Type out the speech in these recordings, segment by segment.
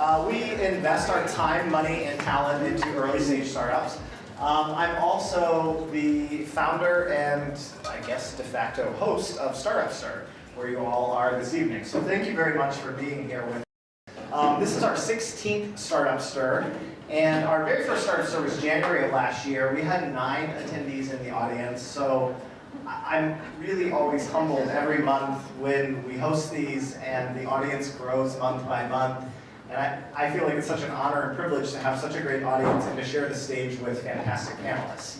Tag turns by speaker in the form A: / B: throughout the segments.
A: We invest our time, money, and talent into early stage startups. I'm also the founder and, I guess, de facto host of Startup Stir, where you all are this evening. So thank you very much for being here with me. This is our 16th Startup Stir, and our very first Startup Stir was January of last year. We had 9 attendees in the audience, so I'm really always humbled every month when we host these and the audience grows month by month. And I feel like it's such an honor and privilege to have such a great audience and to share the stage with fantastic panelists.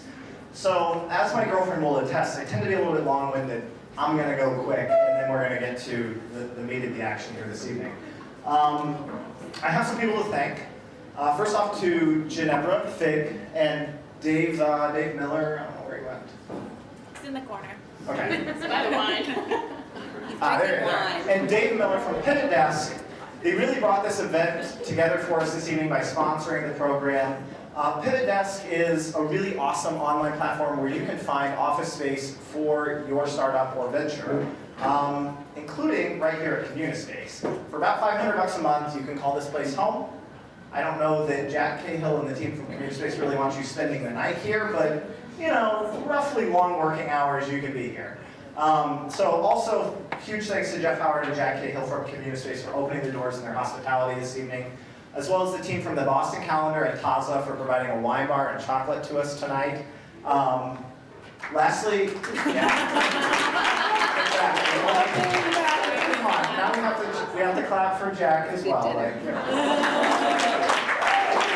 A: So, as my girlfriend will attest, I tend to be a little bit long-winded. I'm going to go quick, and then we're going to get to the meat of the action here this evening. I have some people to thank. First off to Ginevra, Figg, and Dave Miller. I don't know where he went.
B: It's in the corner.
A: Okay.
B: It's by the wine.
A: There. And Dave Miller from PivotDesk. They really brought this event together for us this evening by sponsoring the program. PivotDesk is a really awesome online platform where you can find office space for your startup or venture, including right here at Communispace. For about $500 a month, you can call this place home. I don't know that Jack Cahill and the team from Communispace really want you spending the night here, but you know, roughly long working hours, you can be here. So also, huge thanks to Jeff Howard and Jack Cahill from Communispace for opening the doors and their hospitality this evening, as well as the team from the Boston Calendar and Taza for providing a wine bar and chocolate to us tonight. Lastly, come on, now we have to clap for Jack as well.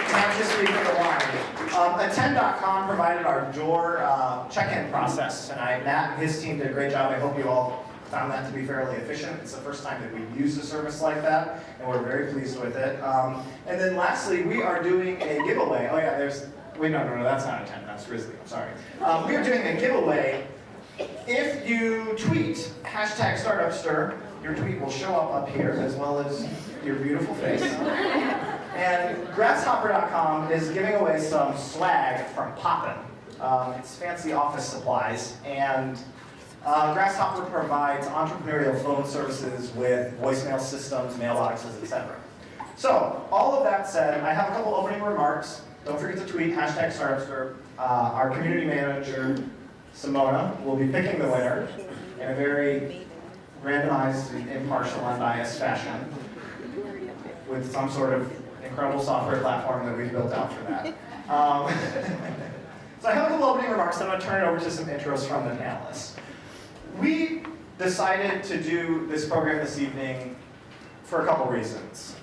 A: Can't just speak for the wine. Attend.com provided our door check-in process tonight. Matt and his team did a great job. I hope you all found that to be fairly efficient. It's the first time that we've used a service like that, and we're very pleased with it. And then lastly, we are doing a giveaway. Oh yeah, wait, no, that's not Attend, that's Risley, I'm sorry. We are doing a giveaway. If you tweet #StartupStir, your tweet will show up here, as well as your beautiful face. And Grasshopper.com is giving away some swag from Poppin'. It's fancy office supplies, and Grasshopper provides entrepreneurial phone services with voicemail systems, mailboxes, etc. So, all of that said, I have a couple opening remarks. Don't forget to tweet #StartupStir. Our community manager, Simona, will be picking the winner in a very randomized, impartial, unbiased fashion with some sort of incredible software platform that we've built out for that. So I have a couple opening remarks, then I'm going to turn it over to some intros from the panelists. We decided to do this program this evening for a couple reasons.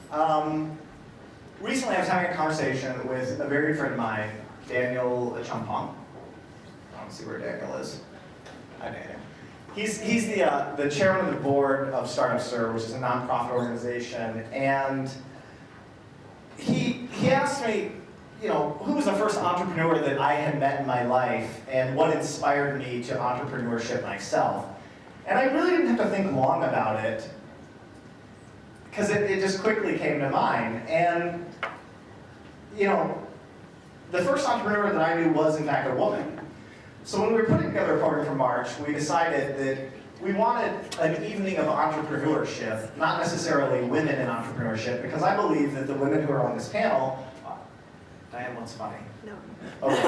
A: Recently I was having a conversation with a very good friend of mine, Daniel Champong. I don't see where Daniel is. Hi, Daniel. He's the chairman of the board of Startup Stir, which is a nonprofit organization, and he asked me, you know, who was the first entrepreneur that I had met in my life and what inspired me to entrepreneurship myself. And I really didn't have to think long about it because it just quickly came to mind. And, you know, the first entrepreneur that I knew was, in fact, a woman. So when we were putting together a program for March, we decided that we wanted an evening of entrepreneurship, not necessarily women in entrepreneurship, because I believe that the women who are on this panel, Diane, what's funny?
B: No.
A: Okay.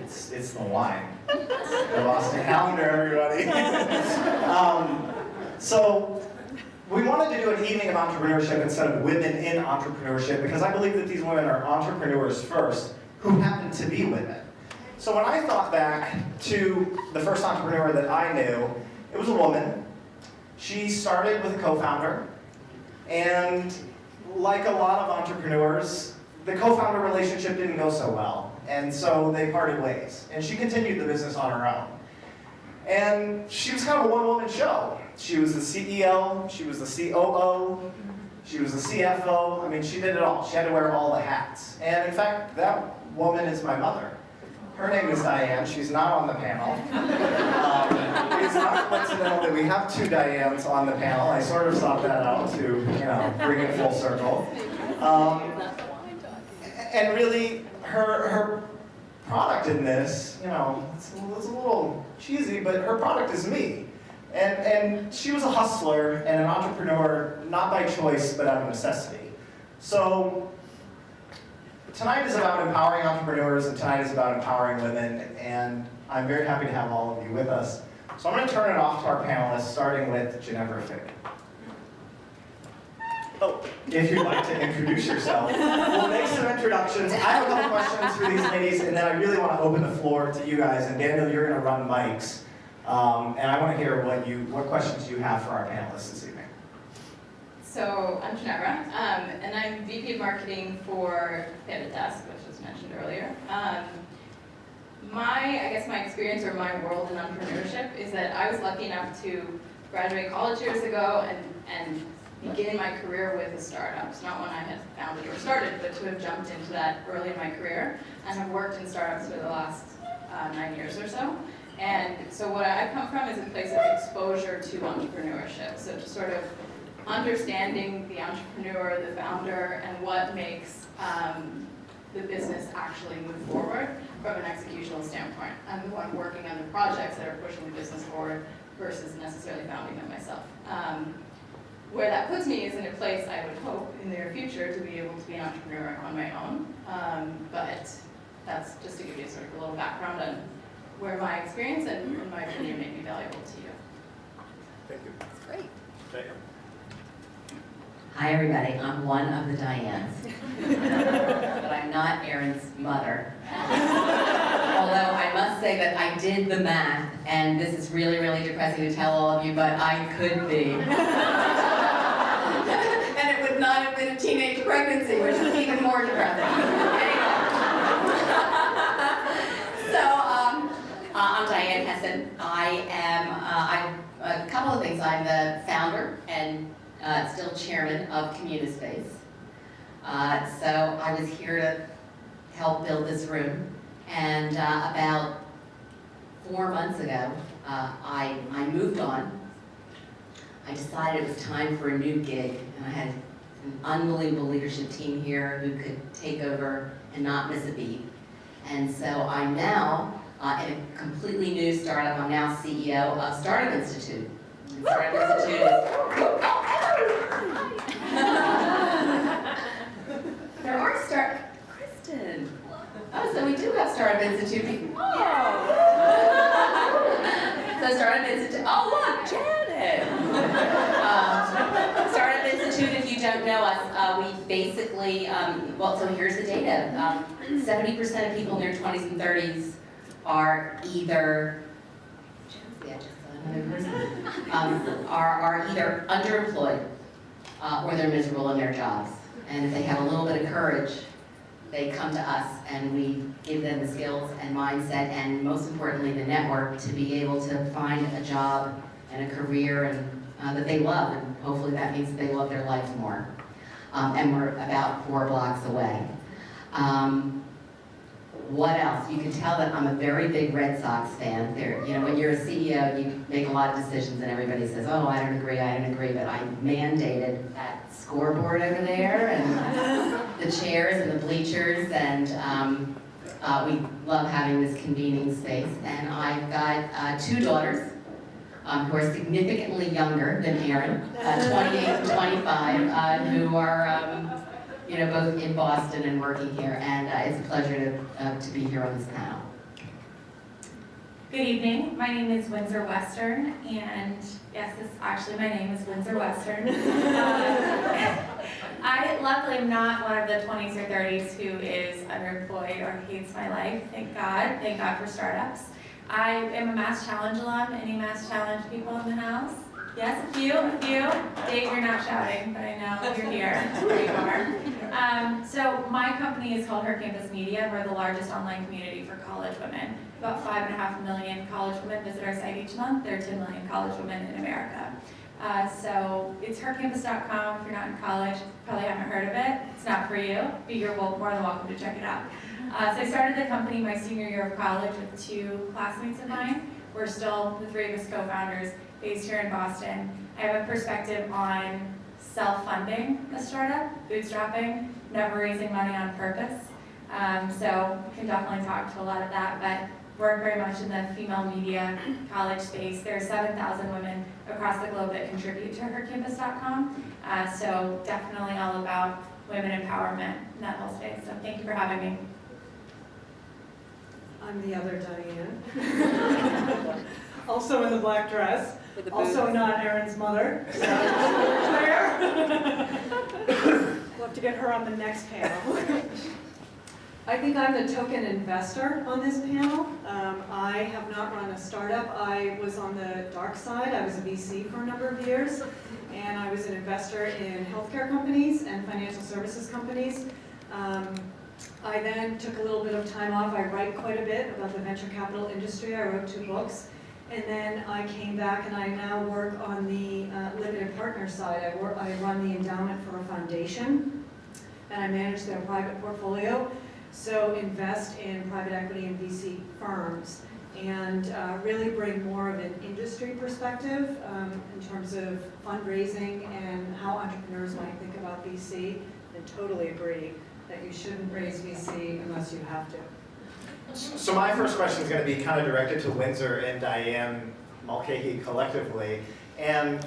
A: It's the wine. The Boston Calendar, everybody. So we wanted to do an evening of entrepreneurship instead of women in entrepreneurship, because I believe that these women are entrepreneurs first, who happen to be women. So when I thought back to the first entrepreneur that I knew, it was a woman. She started with a co-founder, and like a lot of entrepreneurs, the co-founder relationship didn't go so well, and so they parted ways. And she continued the business on her own. And she was kind of a one-woman show. She was the CEO, she was the COO, she was the CFO. I mean, she did it all. She had to wear all the hats. And in fact, that woman is my mother. Her name is Diane. She's not on the panel. It's not coincidental that we have 2 Dianes on the panel. I sort of sought that out to, you know, bring it full circle. And really, her product in this, you know, it's a little cheesy, but her product is me. And she was a hustler and an entrepreneur, not by choice, but out of necessity. So tonight is about empowering entrepreneurs, and tonight is about empowering women, and I'm very happy to have all of you with us. So I'm going to turn it off to our panelists, starting with Ginevra Figg. Oh, if you'd like to introduce yourself. We'll make some introductions. I have a couple questions for these ladies, and then I really want to open the floor to you guys. And Daniel, you're going to run mics. And I want to hear what questions you have for our panelists this evening.
C: So I'm Ginevra, and I'm VP of Marketing for PivotDesk, which was mentioned earlier. I guess my experience or my world in entrepreneurship is that I was lucky enough to graduate college years ago and begin my career with a startup. It's not one I had founded or started, but to have jumped into that early in my career and have worked in startups for the last 9 years or so. And so what I come from is a place of exposure to entrepreneurship. So to sort of understanding the entrepreneur, the founder, and what makes the business actually move forward from an executional standpoint. I'm the one working on the projects that are pushing the business forward versus necessarily founding them myself. Where that puts me is in a place I would hope in the near future to be able to be an entrepreneur on my own. But that's just to give you sort of a little background on where my experience and in my opinion may be valuable to you.
A: Thank you.
D: That's great.
A: Diane.
D: Hi, everybody. I'm one of the Dianes, but I'm not Aaron's mother. Although I must say that I did the math, and this is really, really depressing to tell all of you, but I could be. And it would not have been a teenage pregnancy, which is even more depressing. Anyway. I'm Diane Hessan. I'm a couple of things. I'm the founder and still chairman of Communispace. So I was here to help build this room. And about 4 months ago, I moved on. I decided it was time for a new gig, and I had an unbelievable leadership team here who could take over and not miss a beat. And so I'm now in a completely new startup. I'm now CEO of Startup Institute. And Startup Institute is... There are Kristen. Oh, so we do have Startup Institute people. Oh! So Startup Institute, oh look, Janet! Startup Institute, if you don't know us, we basically, well, so here's the data. 70% of people in their 20s and 30s are either, are either underemployed or they're miserable in their jobs. And if they have a little bit of courage, they come to us and we give them the skills and mindset and most importantly the network to be able to find a job and a career and that they love, and hopefully that means that they love their life more. And we're about 4 blocks away. What else? You can tell that I'm a very big Red Sox fan. When you're a CEO, you make a lot of decisions and everybody says, oh, I don't agree, but I mandated that scoreboard over there and the chairs and the bleachers, and we love having this convening space. And I've got 2 daughters who are significantly younger than Aaron, 28 and 25, who are both in Boston and working here, and it's a pleasure to be here on this panel.
E: Good evening. My name is Windsor Western, and yes, my name is Windsor Western. I luckily am not one of the 20s or 30s who is underemployed or hates my life. Thank God. Thank God for startups. I am a Mass Challenge alum. Any Mass Challenge people in the house? Yes, a few. Dave, you're not shouting, but I know you're here. There you are. So my company is called Her Campus Media. We're the largest online community for college women. About 5.5 million college women visit our site each month. There are 10 million college women in America. So it's hercampus.com. If you're not in college, probably haven't heard of it. It's not for you, but you're more than welcome to check it out. So I started the company my senior year of college with 2 classmates of mine. We're still the 3 of us co-founders based here in Boston. I have a perspective on self-funding a startup, bootstrapping, never raising money on purpose. So we can definitely talk to a lot of that, but work very much in the female media college space. There are 7,000 women across the globe that contribute to hercampus.com. So definitely all about women empowerment in that whole space. So thank you for having me.
F: I'm the other Diane. Also in the black dress. Also not Erin's mother. So Claire. We'll have to get her on the next panel. I think I'm the token investor on this panel. I have not run a startup. I was on the dark side. I was a VC for a number of years. And I was an investor in healthcare companies and financial services companies. I then took a little bit of time off. I write quite a bit about the venture capital industry. I wrote 2 books. And then I came back and I now work on the limited partner side. I run the endowment for a foundation and I manage their private portfolio. So invest in private equity and VC firms and really bring more of an industry perspective in terms of fundraising and how entrepreneurs might think about VC. And totally agree that you shouldn't raise VC unless you have to.
A: So my first question is going to be kind of directed to Windsor and Diane Mulcahy collectively. And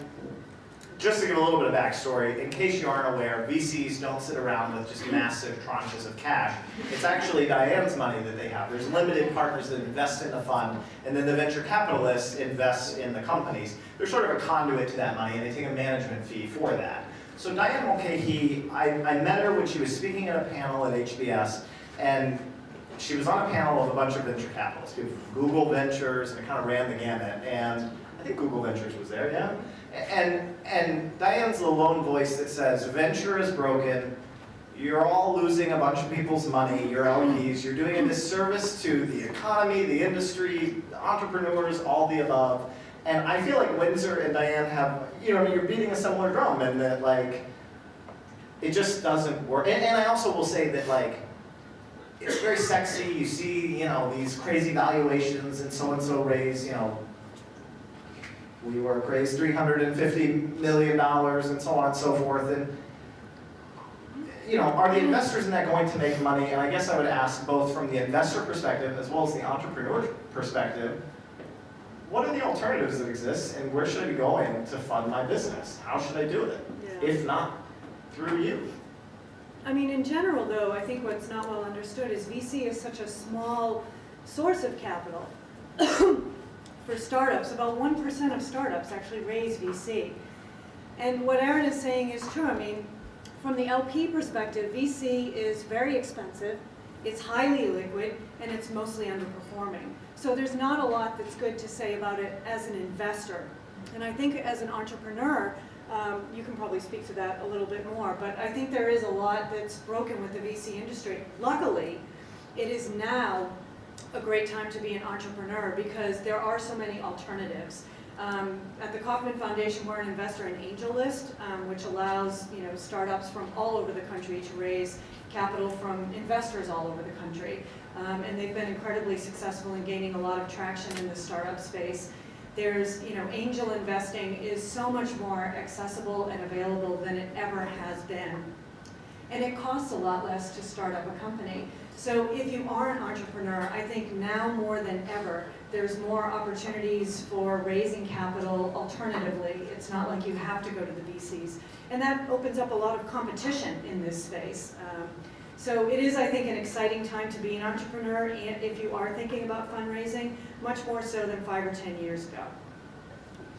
A: just to give a little bit of backstory, in case you aren't aware, VCs don't sit around with just massive tranches of cash. It's actually Diane's money that they have. There's limited partners that invest in the fund, and then the venture capitalists invest in the companies. They're sort of a conduit to that money, and they take a management fee for that. So Diane Mulcahy, I met her when she was speaking at a panel at HBS, and she was on a panel of a bunch of venture capitalists, Google Ventures, and it kind of ran the gamut, and I think Google Ventures was there, yeah? And Diane's the lone voice that says, venture is broken, you're all losing a bunch of people's money, your LPs, you're doing a disservice to the economy, the industry, the entrepreneurs, all the above. And I feel like Windsor and Diane have, you're beating a similar drum, and that like, it just doesn't work. And I also will say that like, it's very sexy, you see, these crazy valuations and so raise, WeWork raised $350 million and so on and so forth. And, are the investors in that going to make money? And I guess I would ask both from the investor perspective as well as the entrepreneur perspective, what are the alternatives that exist and where should I be going to fund my business? How should I do it?
F: Yeah.
A: If not through you?
F: I mean, in general, though, I think what's not well understood is VC is such a small source of capital for startups. About 1% of startups actually raise VC. And what Erin is saying is true. I mean, from the LP perspective, VC is very expensive, it's highly liquid, and it's mostly underperforming. So there's not a lot that's good to say about it as an investor. And I think as an entrepreneur, you can probably speak to that a little bit more, but I think there is a lot that's broken with the VC industry. Luckily, it is now a great time to be an entrepreneur because there are so many alternatives. At the Kauffman Foundation, we're an investor in AngelList, which allows startups from all over the country to raise capital from investors all over the country. And they've been incredibly successful in gaining a lot of traction in the startup space. There's, angel investing is so much more accessible and available than it ever has been. And it costs a lot less to start up a company. So if you are an entrepreneur, I think now more than ever, there's more opportunities for raising capital alternatively. It's not like you have to go to the VCs. And that opens up a lot of competition in this space. So it is, I think, an exciting time to be an entrepreneur, and if you are thinking about fundraising, much more so than 5 or 10 years ago.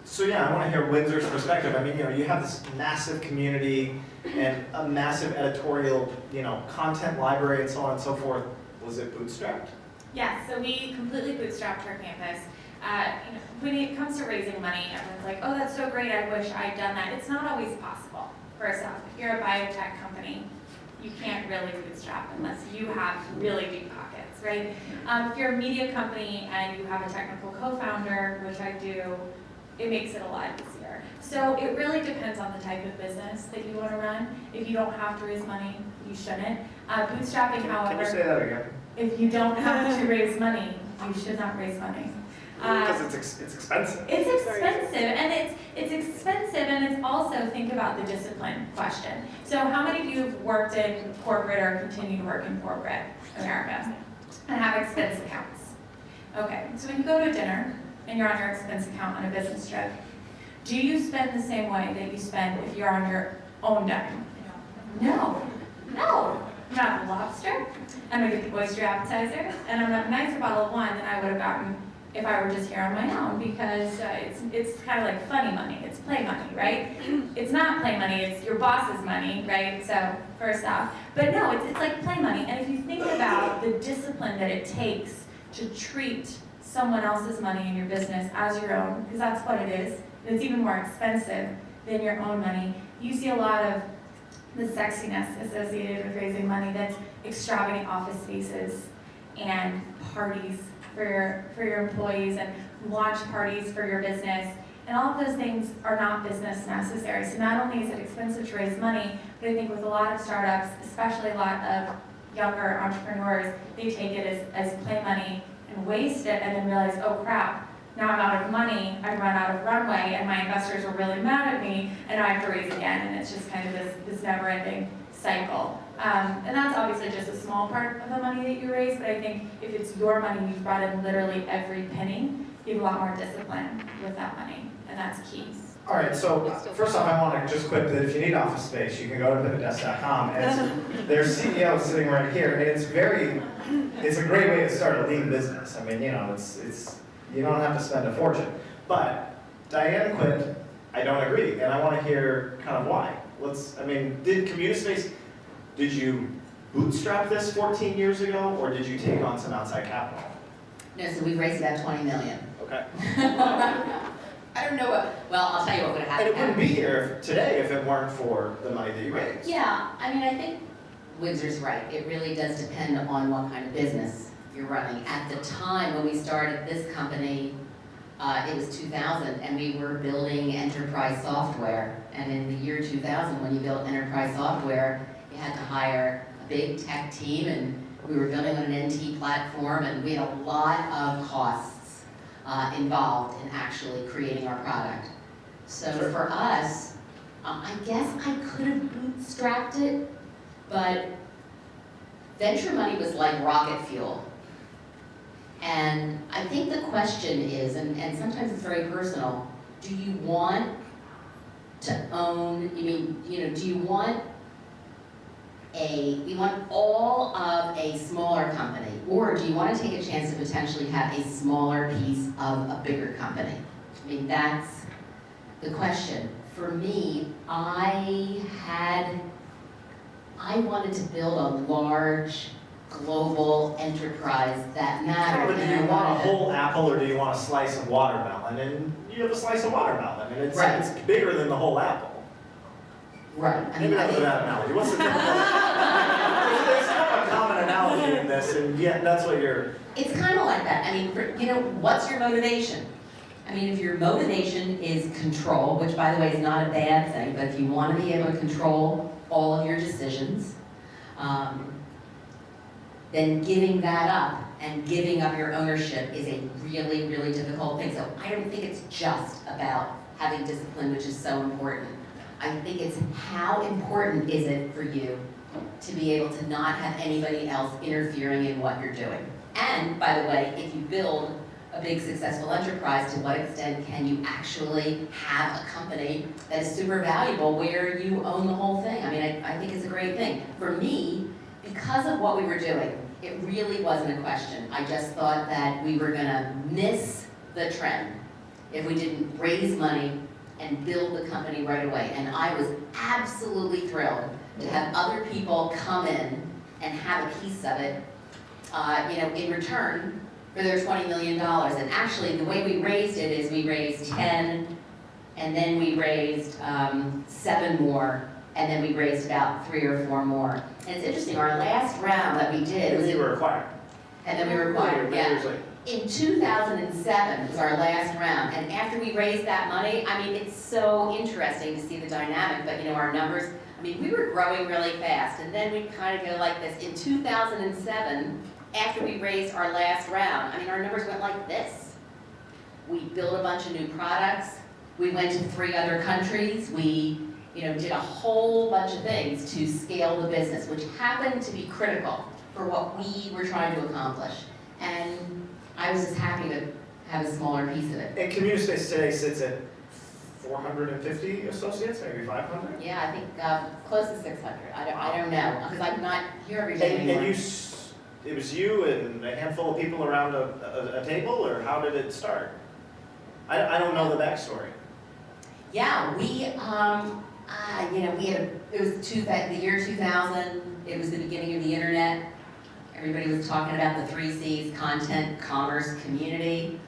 A: So yeah, I want to hear Windsor's perspective. I mean, you have this massive community and a massive editorial, content library and so on and so forth. Was it bootstrapped?
E: Yeah, so we completely bootstrapped our campus. When it comes to raising money, everyone's like, oh, that's so great, I wish I'd done that. It's not always possible. First off, if you're a biotech company, you can't really bootstrap unless you have really deep pockets, right? If you're a media company and you have a technical co-founder, which I do, it makes it a lot easier. So it really depends on the type of business that you want to run. If you don't have to raise money, you shouldn't. Bootstrapping, however,
A: Can you say that again?
E: if you don't have to raise money, you should not raise money.
A: Because it's expensive.
E: It's expensive, and it's expensive, and it's also, think about the discipline question. So how many of you have worked in corporate or continue to work in corporate America and have expense accounts? Okay, so when you go to dinner and you're on your expense account on a business trip, do you spend the same way that you spend if you're on your own dime? No. No. I'm gonna have a lobster, I'm gonna get the oyster appetizer, and I'm gonna have a nicer bottle of wine than I would have gotten if I were just here on my own, because it's kind of like funny money, it's play money, right? It's not play money, it's your boss's money, right? So, first off. But no, it's like play money, and if you think about the discipline that it takes to treat someone else's money in your business as your own, because that's what it is, and it's even more expensive than your own money, you see a lot of the sexiness associated with raising money. That's extravagant office spaces and parties for your employees and launch parties for your business. And all of those things are not business necessary. So not only is it expensive to raise money, but I think with a lot of startups, especially a lot of younger entrepreneurs, they take it as play money and waste it and then realize, oh crap, now I'm out of money, I've run out of runway, and my investors are really mad at me, and now I have to raise again, and it's just kind of this never-ending cycle. And that's obviously just a small part of the money that you raise, but I think if it's your money, you've brought in literally every penny, you have a lot more discipline with that money, and that's key.
A: All right, so first off, I want to just quick that if you need office space, you can go to PivotDesk.com. And their CEO is sitting right here, and it's a great way to start a lean business. I mean, you know, it's you don't have to spend a fortune. But Diane and Quinn, I don't agree, and I want to hear kind of why. Did Communispace, did you bootstrap this 14 years ago, or did you take on some outside capital?
D: No, so we've raised about 20 million.
A: Okay.
D: I don't know what, well, I'll tell you what would have
A: And
D: happened.
A: it wouldn't be here today if it weren't for the money that you raised.
D: Yeah, I mean, I think Windsor's right. It really does depend on what kind of business you're running. At the time when we started this company, it was 2000, and we were building enterprise software. And in the year 2000, when you built enterprise software, you had to hire a big tech team, and we were building on an NT platform, and we had a lot of costs involved in actually creating our product. So for us, I guess I could have bootstrapped it, but venture money was like rocket fuel. And I think the question is, and sometimes it's very personal, do you want to own, do you want all of a smaller company, or do you want to take a chance to potentially have a smaller piece of a bigger company? I mean, that's the question. For me, I wanted to build a large global enterprise that mattered.
A: But do you want a whole apple or do you want a slice of watermelon? And you have a slice of watermelon, and it's bigger than the whole apple.
D: Right.
A: Maybe that's a bad analogy. What's the difference? There's kind of a common analogy in this, and yet that's what you're...
D: It's kind of like that. I mean, what's your motivation? I mean, if your motivation is control, which by the way is not a bad thing, but if you want to be able to control all of your decisions, then giving that up and giving up your ownership is a really, really difficult thing. So I don't think it's just about having discipline, which is so important. I think it's how important is it for you to be able to not have anybody else interfering in what you're doing. And by the way, if you build a big successful enterprise, to what extent can you actually have a company that is super valuable where you own the whole thing? I mean, I think it's a great thing. For me, because of what we were doing, it really wasn't a question. I just thought that we were gonna miss the trend if we didn't raise money and build the company right away. And I was absolutely thrilled to have other people come in and have a piece of it, in return for their $20 million. And actually, the way we raised it is we raised 10, and then we raised 7 more, and then we raised about 3 or 4 more. And it's interesting, our last round that we did was...
A: You were acquired.
D: And then we were acquired, yeah. In 2007 was our last round, and after we raised that money, I mean, it's so interesting to see the dynamic, but our numbers, I mean, we were growing really fast, and then we kind of go like this. In 2007, after we raised our last round, I mean, our numbers went like this. We built a bunch of new products, we went to 3 other countries, we did a whole bunch of things to scale the business, which happened to be critical for what we were trying to accomplish. And I was just happy to have a smaller piece of it.
A: And Communispace today sits at 450 associates, maybe 500?
D: Yeah, I think close to 600. I don't know, because I'm not here every day
A: And
D: anymore.
A: it was you and a handful of people around a table, or how did it start? I don't know the backstory.
D: Yeah, we had it was the year 2000. It was the beginning of the internet. Everybody was talking about the 3 C's: content, commerce, community.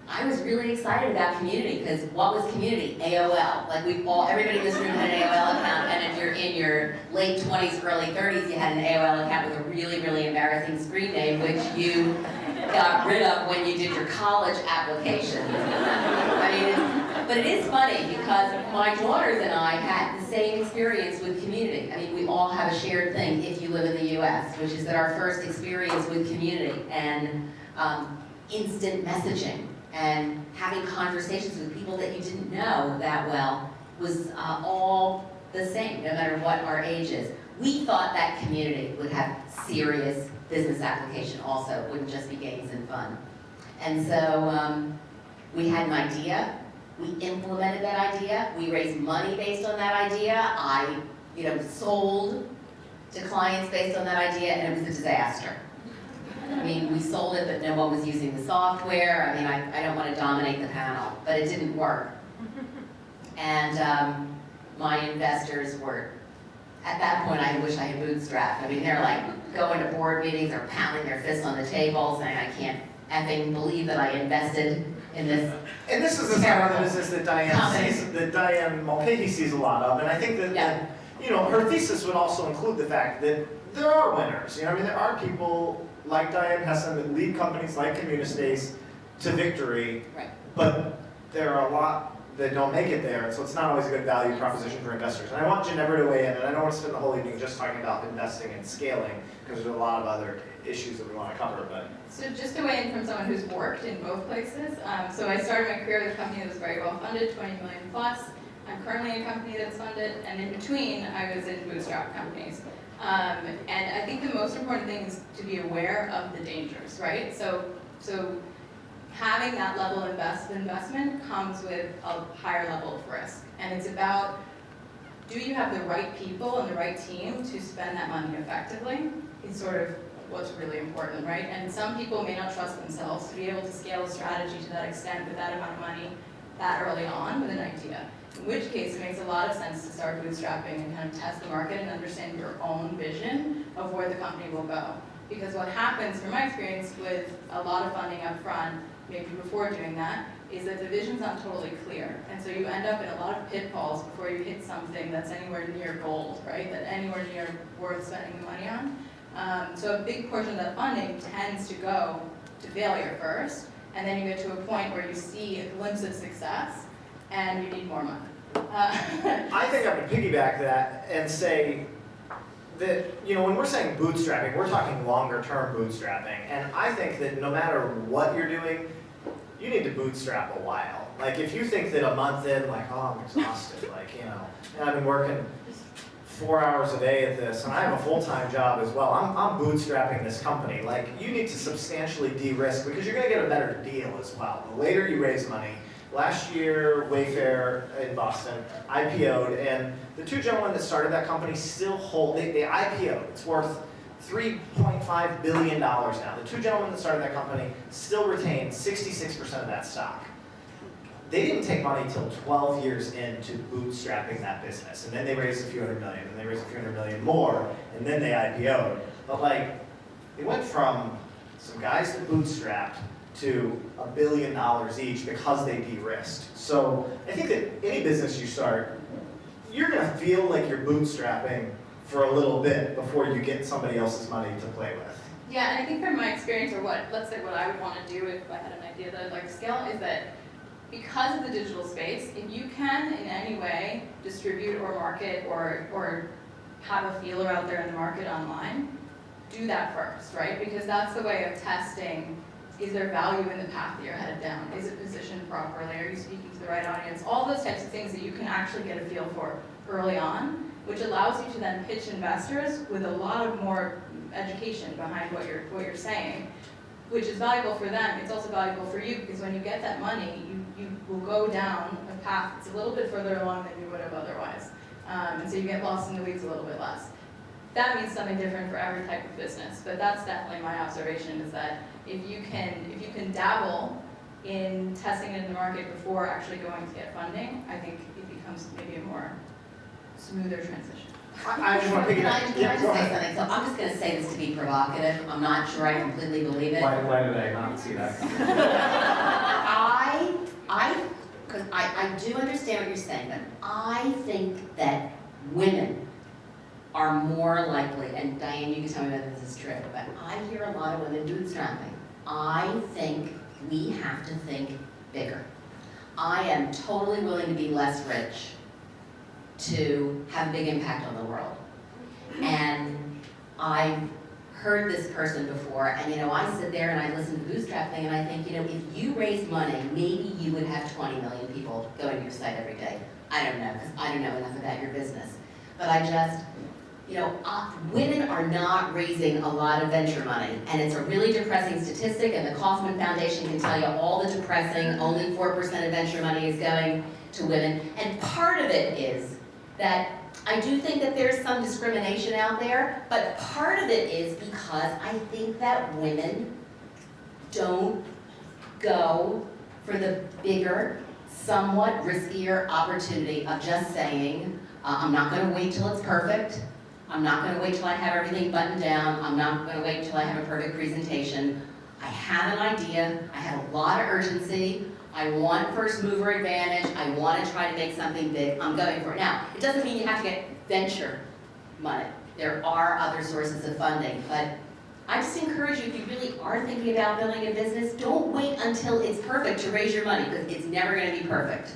D: I was really excited about community because what was community? AOL. Like everybody in this room had an AOL account, and if you're in your late 20s, early 30s, you had an AOL account with a really, really embarrassing screen name, which you got rid of when you did your college application. But it is funny because my daughters and I had the same experience with community. I mean, we all have a shared thing if you live in the US, which is that our first experience with community and instant messaging and having conversations with people that you didn't know that well was all the same, no matter what our age is. We thought that community would have serious business application also. It wouldn't just be games and fun. And so we had an idea. We implemented that idea. We raised money based on that idea. I, sold to clients based on that idea, and it was a disaster. I mean, we sold it, but no one was using the software. I mean, I don't want to dominate the panel, but it didn't work. And my investors were, at that point, I wish I had bootstrapped. I mean, they're like going to board meetings or pounding their fists on the table saying, I can't effing believe that I invested in this.
A: And this is the side of the business that Diane Mulcahy sees a lot of, and I think that her thesis would also include the fact that there are winners. There are people like Diane Hessan that lead companies like Communispace to victory,
D: Right.
A: but there are a lot that don't make it there, and so it's not always a good value proposition for investors. And I want Ginevra to weigh in, and I don't want to spend the whole evening just talking about investing and scaling, because there's a lot of other issues that we want to cover. But
C: So just to weigh in from someone who's worked in both places, so I started my career with a company that was very well funded, 20 million plus. I'm currently in a company that's funded, and in between, I was in bootstrap companies. And I think the most important thing is to be aware of the dangers, right? So having that level of investment comes with a higher level of risk. And it's about, do you have the right people and the right team to spend that money effectively? It's sort of what's really important, right? And some people may not trust themselves to be able to scale a strategy to that extent with that amount of money that early on with an idea. In which case, it makes a lot of sense to start bootstrapping and kind of test the market and understand your own vision of where the company will go. Because what happens, from my experience, with a lot of funding up front, maybe before doing that, is that the vision's not totally clear. And so you end up in a lot of pitfalls before you hit something that's anywhere near gold, right? That anywhere near worth spending the money on. So a big portion of that funding tends to go to failure first, and then you get to a point where you see a glimpse of success, and you need more money.
A: I think I would piggyback that and say that, when we're saying bootstrapping, we're talking longer term bootstrapping. And I think that no matter what you're doing, you need to bootstrap a while. Like if you think that a month in, like, oh, I'm exhausted, and I've been working 4 hours a day at this, and I have a full-time job as well. I'm bootstrapping this company. Like, you need to substantially de-risk because you're going to get a better deal as well. The later you raise money. Last year, Wayfair in Boston IPO'd, and the two gentlemen that started that company still hold, they IPO'd. It's worth $3.5 billion now. The two gentlemen that started that company still retain 66% of that stock. They didn't take money until 12 years into bootstrapping that business. And then they raised a few hundred million, and they raised a few hundred million more, and then they IPO'd. But it went from some guys that bootstrapped to $1 billion each because they de-risked. So I think that any business you start, you're gonna feel like you're bootstrapping for a little bit before you get somebody else's money to play with.
C: Yeah, and I think from my experience, or let's say what I would want to do if I had an idea that I'd like to scale, is that because of the digital space, if you can in any way distribute or market or have a feeler out there in the market online, do that first, right? Because that's the way of testing, is there value in the path that you're headed down? Is it positioned properly? Are you speaking to the right audience? All those types of things that you can actually get a feel for early on, which allows you to then pitch investors with a lot of more education behind what you're saying. which is valuable for them, it's also valuable for you, because when you get that money, you will go down a path that's a little bit further along than you would have otherwise. And so you get lost in the weeds a little bit less. That means something different for every type of business, but that's definitely my observation, is that if you can dabble in testing it in the market before actually going to get funding, I think it becomes maybe a more smoother transition.
A: I just want to pick it up.
D: Can I
A: Yeah,
D: just
A: go
D: say
A: ahead.
D: something? So I'm just going to say this to be provocative. I'm not sure I completely believe it.
A: Why did I not see that coming?
D: Because I do understand what you're saying, but I think that women are more likely, and Diane, you can tell me whether this is true, but I hear a lot of women bootstrapping. I think we have to think bigger. I am totally willing to be less rich to have a big impact on the world. And I've heard this person before, and I sit there and I listen to the bootstrap thing and I think, if you raised money, maybe you would have 20 million people going to your site every day. I don't know, because I don't know enough about your business. But I just, women are not raising a lot of venture money, and it's a really depressing statistic, and the Kauffman Foundation can tell you all the depressing, only 4% of venture money is going to women. And part of it is that I do think that there's some discrimination out there, but part of it is because I think that women don't go for the bigger, somewhat riskier opportunity of just saying, I'm not going to wait till it's perfect. I'm not going to wait till I have everything buttoned down. I'm not going to wait till I have a perfect presentation. I have an idea. I have a lot of urgency. I want first mover advantage. I want to try to make something big. I'm going for it. Now, it doesn't mean you have to get venture money. There are other sources of funding, but I just encourage you, if you really are thinking about building a business, don't wait until it's perfect to raise your money, because it's never going to be perfect.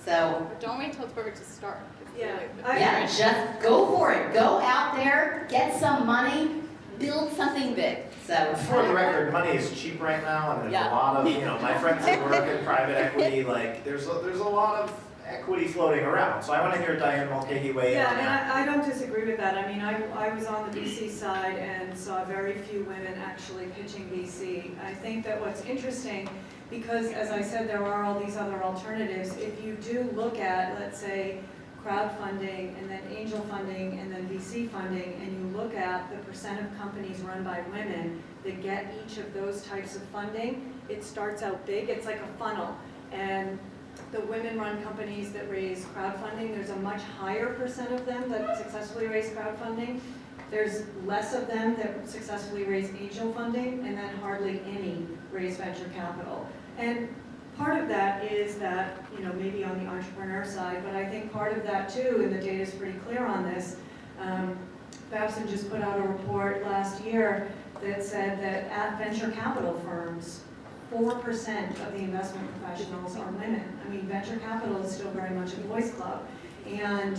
D: So,
B: But don't wait till it's perfect to start.
D: yeah, just go for it. Go out there, get some money, build something big. So,
A: For the record, money is cheap right now, and there's
D: Yeah.
A: a lot of, my friends that work in private equity, there's a lot of equity floating around. So I want to hear Diane Mulcahy weigh in on
F: Yeah,
A: that.
F: and I don't disagree with that. I mean, I was on the VC side and saw very few women actually pitching VC. I think that what's interesting, because as I said, there are all these other alternatives. If you do look at, let's say, crowdfunding and then angel funding and then VC funding, and you look at the percent of companies run by women that get each of those types of funding, it starts out big. It's like a funnel. And the women-run companies that raise crowdfunding, there's a much higher percent of them that successfully raise crowdfunding. There's less of them that successfully raise angel funding, and then hardly any raise venture capital. And part of that is that, maybe on the entrepreneur side, but I think part of that too, and the data is pretty clear on this, Babson just put out a report last year that said that at venture capital firms, 4% of the investment professionals are women. I mean, venture capital is still very much a boys' club, and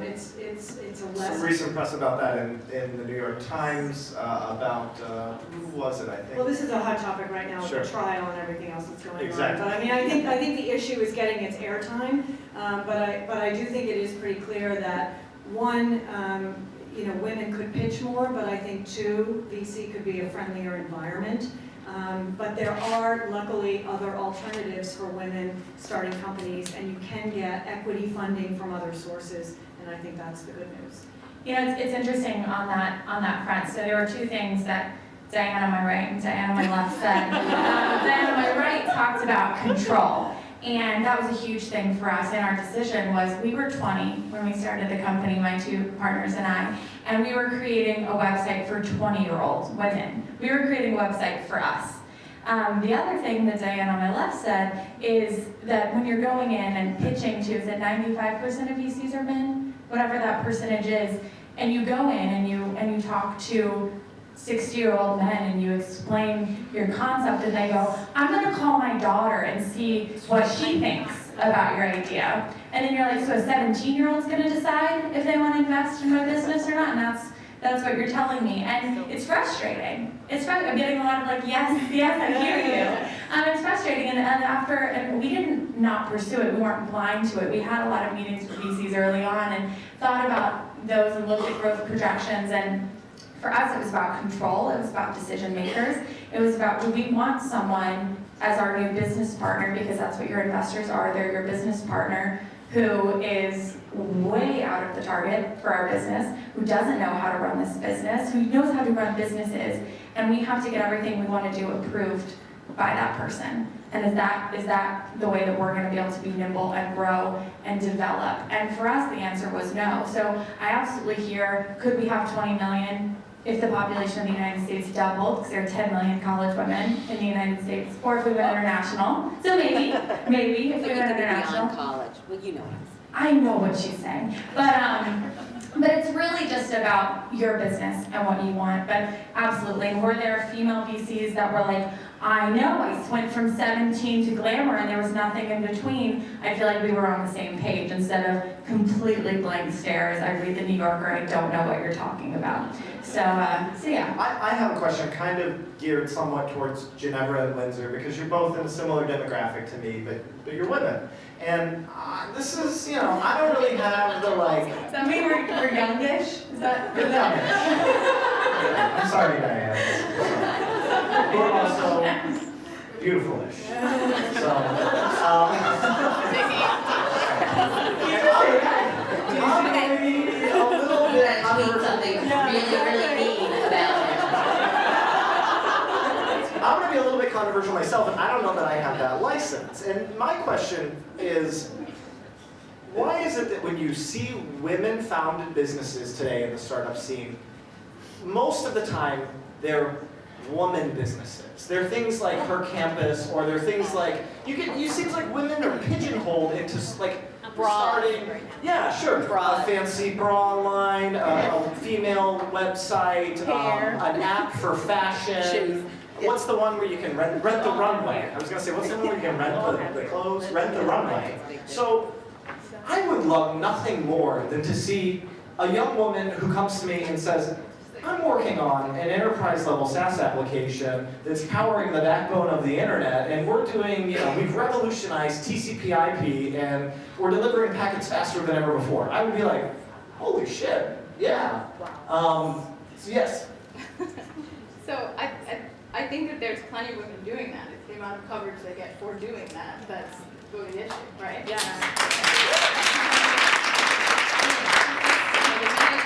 F: it's a less.
A: Some recent press about that in the New York Times about, who was it, I think?
F: Well, this is a hot topic right now with
A: Sure.
F: the trial and everything else that's going
A: Exactly.
F: on. But I mean, I think the issue is getting its airtime, but I do think it is pretty clear that one, women could pitch more, but I think two, VC could be a friendlier environment. But there are luckily other alternatives for women starting companies, and you can get equity funding from other sources, and I think that's the good news.
E: It's interesting on that front. So there were two things that Diane on my right and Diane on my left said. Diane on my right talked about control. And that was a huge thing for us, and our decision was we were 20 when we started the company, my two partners and I, and we were creating a website for 20-year-old women. We were creating a website for us. The other thing that Diane on my left said is that when you're going in and pitching to, is it 95% of VCs are men? Whatever that percentage is, and you go in and you talk to 60-year-old men and you explain your concept, and they go, I'm going to call my daughter and see what she thinks about your idea. And then you're like, so a 17-year-old's going to decide if they want to invest in my business or not? And that's what you're telling me. And it's frustrating. I'm getting a lot of yes, I hear you. It's frustrating, and we didn't not pursue it. We weren't blind to it. We had a lot of meetings with VCs early on and thought about those and looked at growth projections and For us, it was about control, it was about decision makers. It was about, do we want someone as our new business partner, because that's what your investors are, they're your business partner, who is way out of the target for our business, who doesn't know how to run this business, who knows how to run businesses, and we have to get everything we want to do approved by that person. And is that the way that we're going to be able to be nimble and grow and develop? And for us, the answer was no. So I absolutely hear, could we have 20 million if the population of the United States doubled, because there are 10 million college women in the United States, or if we went international. So maybe if we went international.
D: College, well, you know what I'm saying.
E: I know what she's saying, but it's really just about your business and what you want. But absolutely, were there female VCs that were like, I know, I went from 17 to glamour and there was nothing in between? I feel like we were on the same page instead of completely blank stares. I read the New Yorker, I don't know what you're talking about. So yeah.
A: I have a question kind of geared somewhat towards Ginevra and Windsor, because you're both in a similar demographic to me, but you're women. And this is, I don't really have the like...
E: Does that mean we're youngish? Is that...
A: You're youngish. I'm sorry, Diane. You're also beautiful-ish. So, a little bit
D: Tweet something really mean about it.
A: I'm going to be a little bit controversial myself, and I don't know that I have that license. And my question is, why is it that when you see women-founded businesses today in the startup scene, most of the time they're woman businesses? They're things like Her Campus, or they're things like, you seems like women are pigeonholed into like starting, yeah, sure, a fancy bra line, a female website, an app for fashion. What's the one where you can rent the runway? I was going to say, what's the one where you can rent the clothes, rent the runway? So I would love nothing more than to see a young woman who comes to me and says, I'm working on an enterprise-level SaaS application that's powering the backbone of the internet, and we're doing, we've revolutionized TCP/IP, and we're delivering packets faster than ever before. I would be like, holy shit, yeah. So yes.
C: So I think that there's plenty of women doing that. It's the amount of coverage they get for doing that that's really the issue, right?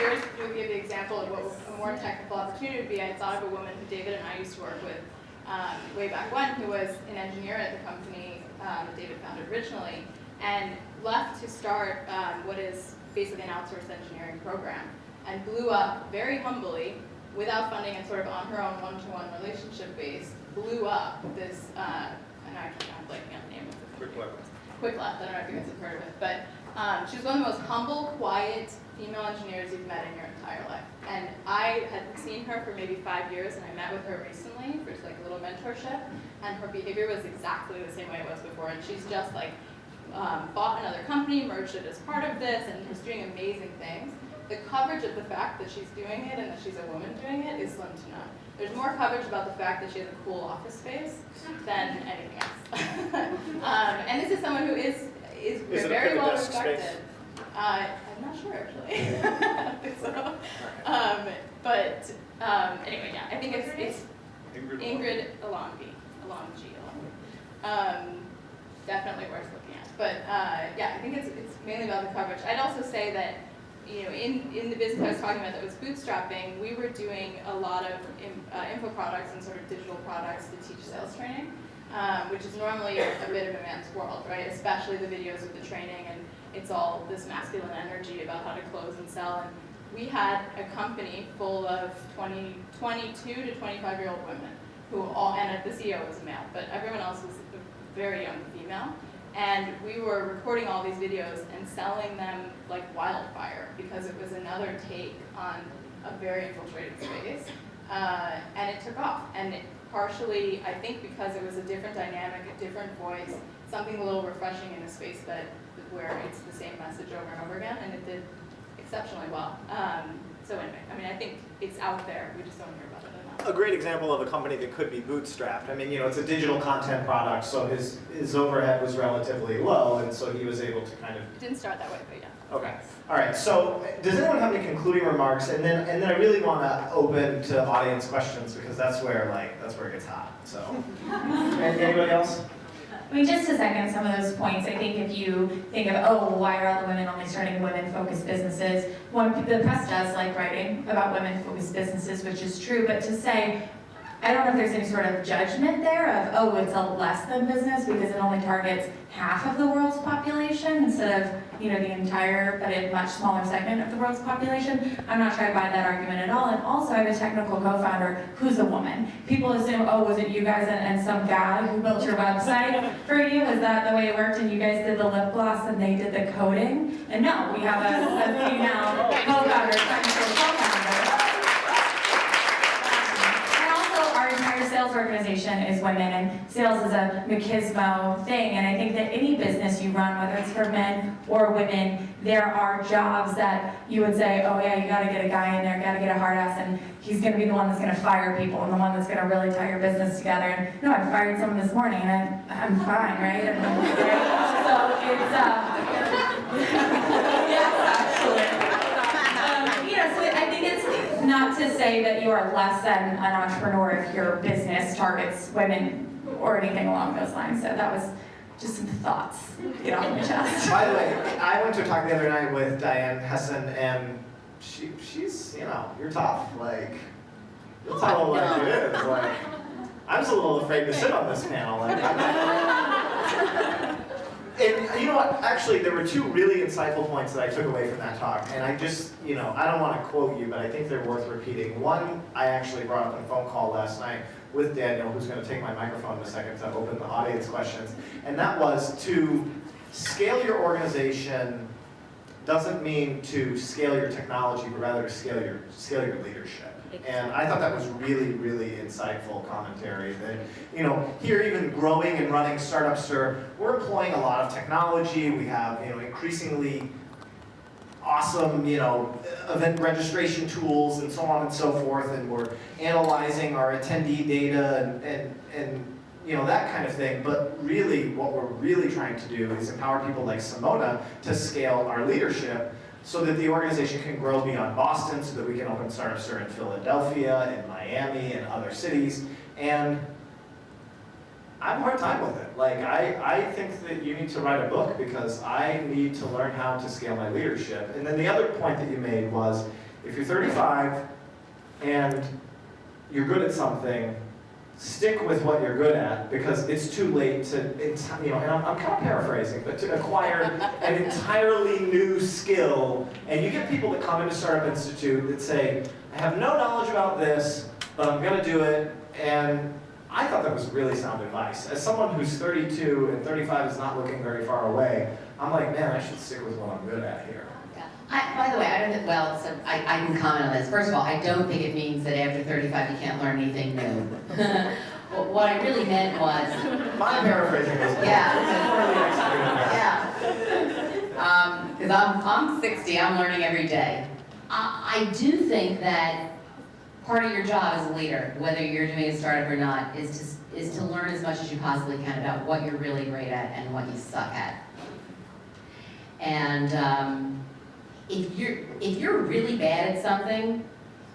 C: Yours would give the example of what a more technical opportunity would be. I thought of a woman who David and I used to work with way back when, who was an engineer at the company that David founded originally, and left to start what is basically an outsourced engineering program, and blew up very humbly, without funding and sort of on her own one-to-one relationship base, blew up this, and I actually I'm blanking on the name of the company. Quick Left, I don't know if you guys have heard of it, but she was one of the most humble, quiet female engineers you've met in your entire life. And I had seen her for maybe 5 years, and I met with her recently for just like a little mentorship, and her behavior was exactly the same way it was before, and she's just like bought another company, merged it as part of this, and is doing amazing things. The coverage of the fact that she's doing it and that she's a woman doing it is slim to none. There's more coverage about the fact that she has a cool office space than anything else. And this is someone who is very well respected. I'm not sure actually. I don't think so. Anyway, yeah, I think it's Ingrid Alongi. Definitely worth looking at. But yeah, I think it's mainly about the coverage. I'd also say that in the business I was talking about that was bootstrapping, we were doing a lot of info products and sort of digital products to teach sales training, which is normally a bit of a man's world, right? Especially the videos of the training, and it's all this masculine energy about how to close and sell. And we had a company full of 22 to 25-year-old women who all, and the CEO was a male, but everyone else was a very young female. And we were recording all these videos and selling them like wildfire because it was another take on a very infiltrated space. And it took off. And partially, I think because it was a different dynamic, a different voice, something a little refreshing in a space where it's the same message over and over again, and it did exceptionally well. So anyway, I mean, I think it's out there. We just don't hear about it enough.
A: a great example of a company that could be bootstrapped. I mean, you know, it's a digital content product, so his overhead was relatively low, and so he was able to kind of.
B: Didn't start that way, but yeah.
A: Okay. All right. So, does anyone have any concluding remarks? And then I really want to open to audience questions because that's where it gets hot. So, anybody else?
E: I mean, just to second some of those points, I think if you think of, oh, why are all the women only starting women-focused businesses? The press does like writing about women-focused businesses, which is true, but to say, I don't know if there's any sort of judgment there of, oh, it's a less than business because it only targets half of the world's population instead of, you know, the entire, but a much smaller segment of the world's population. I'm not trying to buy that argument at all. And also, I have a technical co-founder who's a woman. People assume, oh, was it you guys and some guy who built your website for you? Was that the way it worked? And you guys did the lip gloss and they did the coding? And no, we have a female co-founder, technical co-founder. Our entire sales organization is women, and sales is a machismo thing, and I think that any business you run, whether it's for men or women, there are jobs that you would say, oh yeah, you gotta get a guy in there, gotta get a hard ass, and he's gonna be the one that's gonna fire people and the one that's gonna really tie your business together. And no, I fired someone this morning and I'm fine, right? So it's, yes, actually. So I think it's not to say that you are less than an entrepreneur if your business targets women or anything along those lines. So that was just some thoughts. Get off my chest.
A: By the way, I went to a talk the other night with Diane, Hessan, and she's, you know, you're tough. Like, you'll tell her like it is. Like, I'm just a little afraid to sit on this panel. And you know what? Actually, there were two really insightful points that I took away from that talk. And I just, you know, I don't want to quote you, but I think they're worth repeating. One, I actually brought up on a phone call last night with Daniel, who's going to take my microphone in a second to open the audience questions. And that was to scale your organization doesn't mean to scale your technology, but rather to scale your leadership. And I thought that was really, really insightful commentary that, you know, here even growing and running Startupster, we're employing a lot of technology. We have, you know, increasingly awesome, you know, event registration tools and so on and so forth, and we're analyzing our attendee data and you know, that kind of thing. But really, what we're really trying to do is empower people like Simona to scale our leadership so that the organization can grow beyond Boston, so that we can open Startupster in Philadelphia, in Miami, and other cities. And I have a hard time with it. Like, I think that you need to write a book because I need to learn how to scale my leadership. And then the other point that you made was, if you're 35 and you're good at something, stick with what you're good at, because it's too late to, you know, and I'm kind of paraphrasing, but to acquire an entirely new skill. And you get people that come into Startup Institute that say, I have no knowledge about this, but I'm going to do it. And I thought that was really sound advice. As someone who's 32 and 35 is not looking very far away, I'm like, man, I should stick with what I'm good at here.
D: By the way, I don't think, well, so I can comment on this. First of all, I don't think it means that after 35 you can't learn anything new. What I really meant was...
A: My paraphrasing was...
D: Yeah. Because I'm 60, I'm learning every day. I do think that part of your job as a leader, whether you're doing a startup or not, is to learn as much as you possibly can about what you're really great at and what you suck at. And if you're really bad at something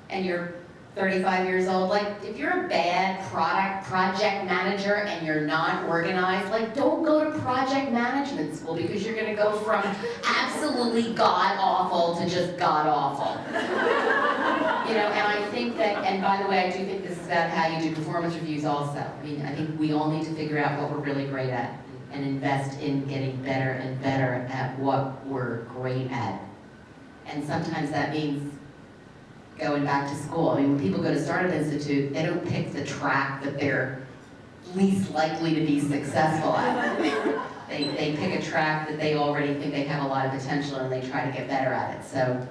D: and you're 35 years old, like if you're a bad project manager and you're not organized, like don't go to project management school, because you're going to go from absolutely god-awful to just god-awful. You know, and I think that, and by the way, I do think this is about how you do performance reviews also. I mean, I think we all need to figure out what we're really great at and invest in getting better and better at what we're great at. And sometimes that means going back to school. I mean, when people go to Startup Institute, they don't pick the track that they're least likely to be successful at. They pick a track that they already think they have a lot of potential and they try to get better at it. So,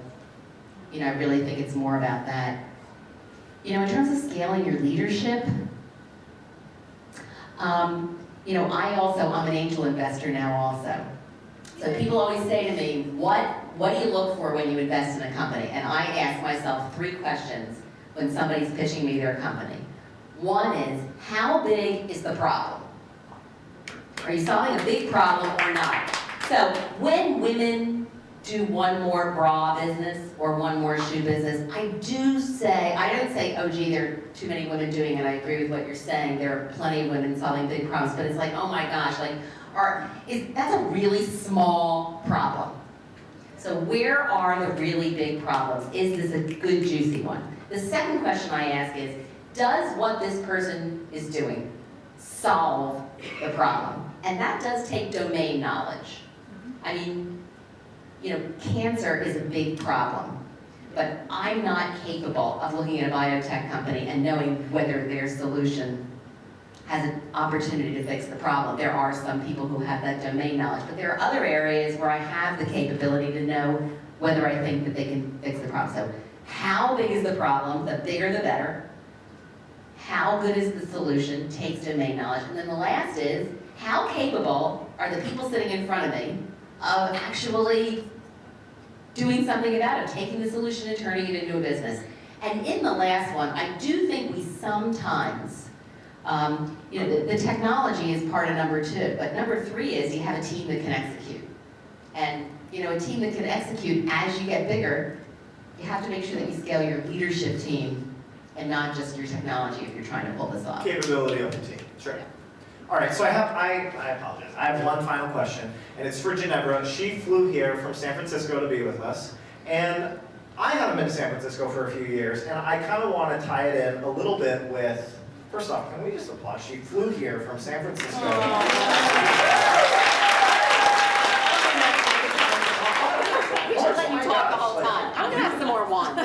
D: you know, I really think it's more about that. You know, in terms of scaling your leadership, you know, I'm an angel investor now also. So people always say to me, what do you look for when you invest in a company? And I ask myself 3 questions when somebody's pitching me their company. One is, how big is the problem? Are you solving a big problem or not? So when women do one more bra business or one more shoe business, I don't say, oh gee, there are too many women doing it. I agree with what you're saying. There are plenty of women solving big problems, but it's like, oh my gosh, like, that's a really small problem. So where are the really big problems? Is this a good, juicy one? The second question I ask is, does what this person is doing solve the problem? And that does take domain knowledge. I mean, cancer is a big problem, but I'm not capable of looking at a biotech company and knowing whether their solution has an opportunity to fix the problem. There are some people who have that domain knowledge, but there are other areas where I have the capability to know whether I think that they can fix the problem. So how big is the problem? The bigger the better. How good is the solution? Takes domain knowledge. And then the last is, how capable are the people sitting in front of me of actually doing something about it, taking the solution and turning it into a business? And in the last one, I do think we sometimes, the technology is part of number 2, but number 3 is you have a team that can execute. And a team that can execute as you get bigger, you have to make sure that you scale your leadership team and not just your technology if you're trying to pull this off.
A: Capability of the team, sure. All right, so I apologize. I have one final question, and it's for Ginevra. She flew here from San Francisco to be with us, and I haven't been to San Francisco for a few years, and I kind of want to tie it in a little bit with, first off, can we just applaud? She flew here from San Francisco.
D: We should let you talk the whole time. I'm going to have some more wine.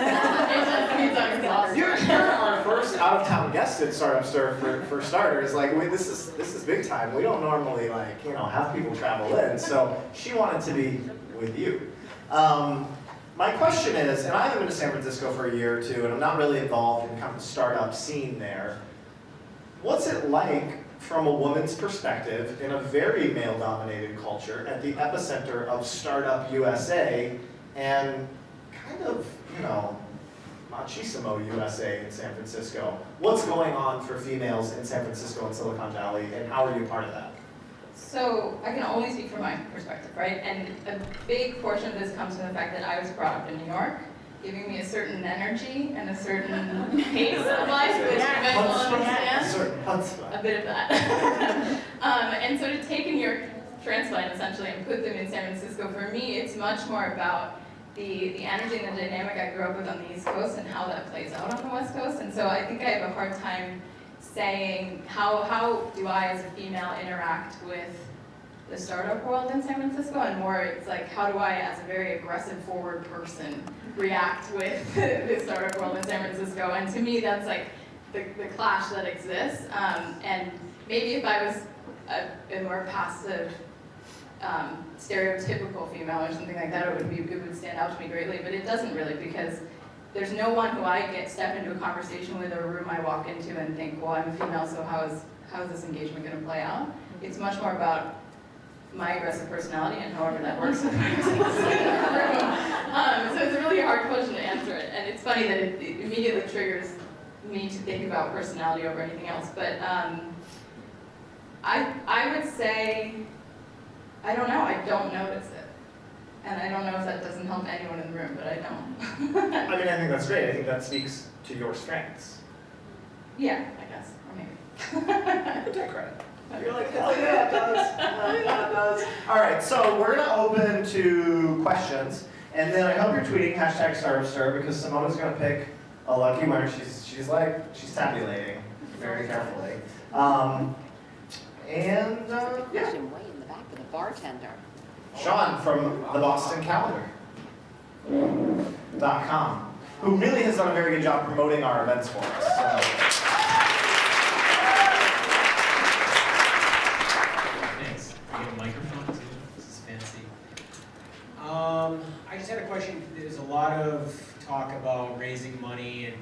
A: You're our first out-of-town guest at Startup Stir for starters. Like, this is big time. We don't normally have people travel in. So she wanted to be with you. My question is, and I haven't been to San Francisco for a year or two, and I'm not really involved in kind of the startup scene there. What's it like from a woman's perspective in a very male-dominated culture at the epicenter of Startup USA and kind of, machismo USA in San Francisco? What's going on for females in San Francisco and Silicon Valley, and how are you a part of that?
C: So I can only speak from my perspective, right? And a big portion of this comes from the fact that I was brought up in New York, giving me a certain energy and a certain pace of life, which you guys will understand. A bit of that. And so to take a New York transplant, essentially, and put them in San Francisco, for me, it's much more about the energy and the dynamic I grew up with on the East Coast and how that plays out on the West Coast. And so I think I have a hard time saying, how do I as a female interact with the startup world in San Francisco? And more, it's like, how do I, as a very aggressive forward person, react with the startup world in San Francisco? And to me, that's like the clash that exists. And maybe if I was a more passive, stereotypical female or something like that, it would stand out to me greatly. But it doesn't really, because there's no one who I step into a conversation with or a room I walk into and think, well, I'm a female, so how is this engagement going to play out? It's much more about my aggressive personality and however that works. So it's a really hard question to answer it. And it's funny that it immediately triggers me to think about personality over anything else. But I would say, I don't know, I don't notice it. And I don't know if that doesn't help anyone in the room, but I don't.
A: I mean, I think that's great. I think that speaks to your strengths.
C: Yeah, I guess, or maybe.
A: Take credit. You're like, hell yeah, it does. Hell yeah, it does. All right, so we're going to open to questions. And then I hope you're tweeting #StartupStir because Simona's going to pick a lucky winner. She's tabulating very carefully. Yeah.
D: Way in the back with a bartender.
A: Sean from the Boston Calendar. .com, who really has done a very good job promoting our events for us.
G: Thanks. We get a microphone too. This is fancy. I just had a question. There's a lot of talk about raising money, and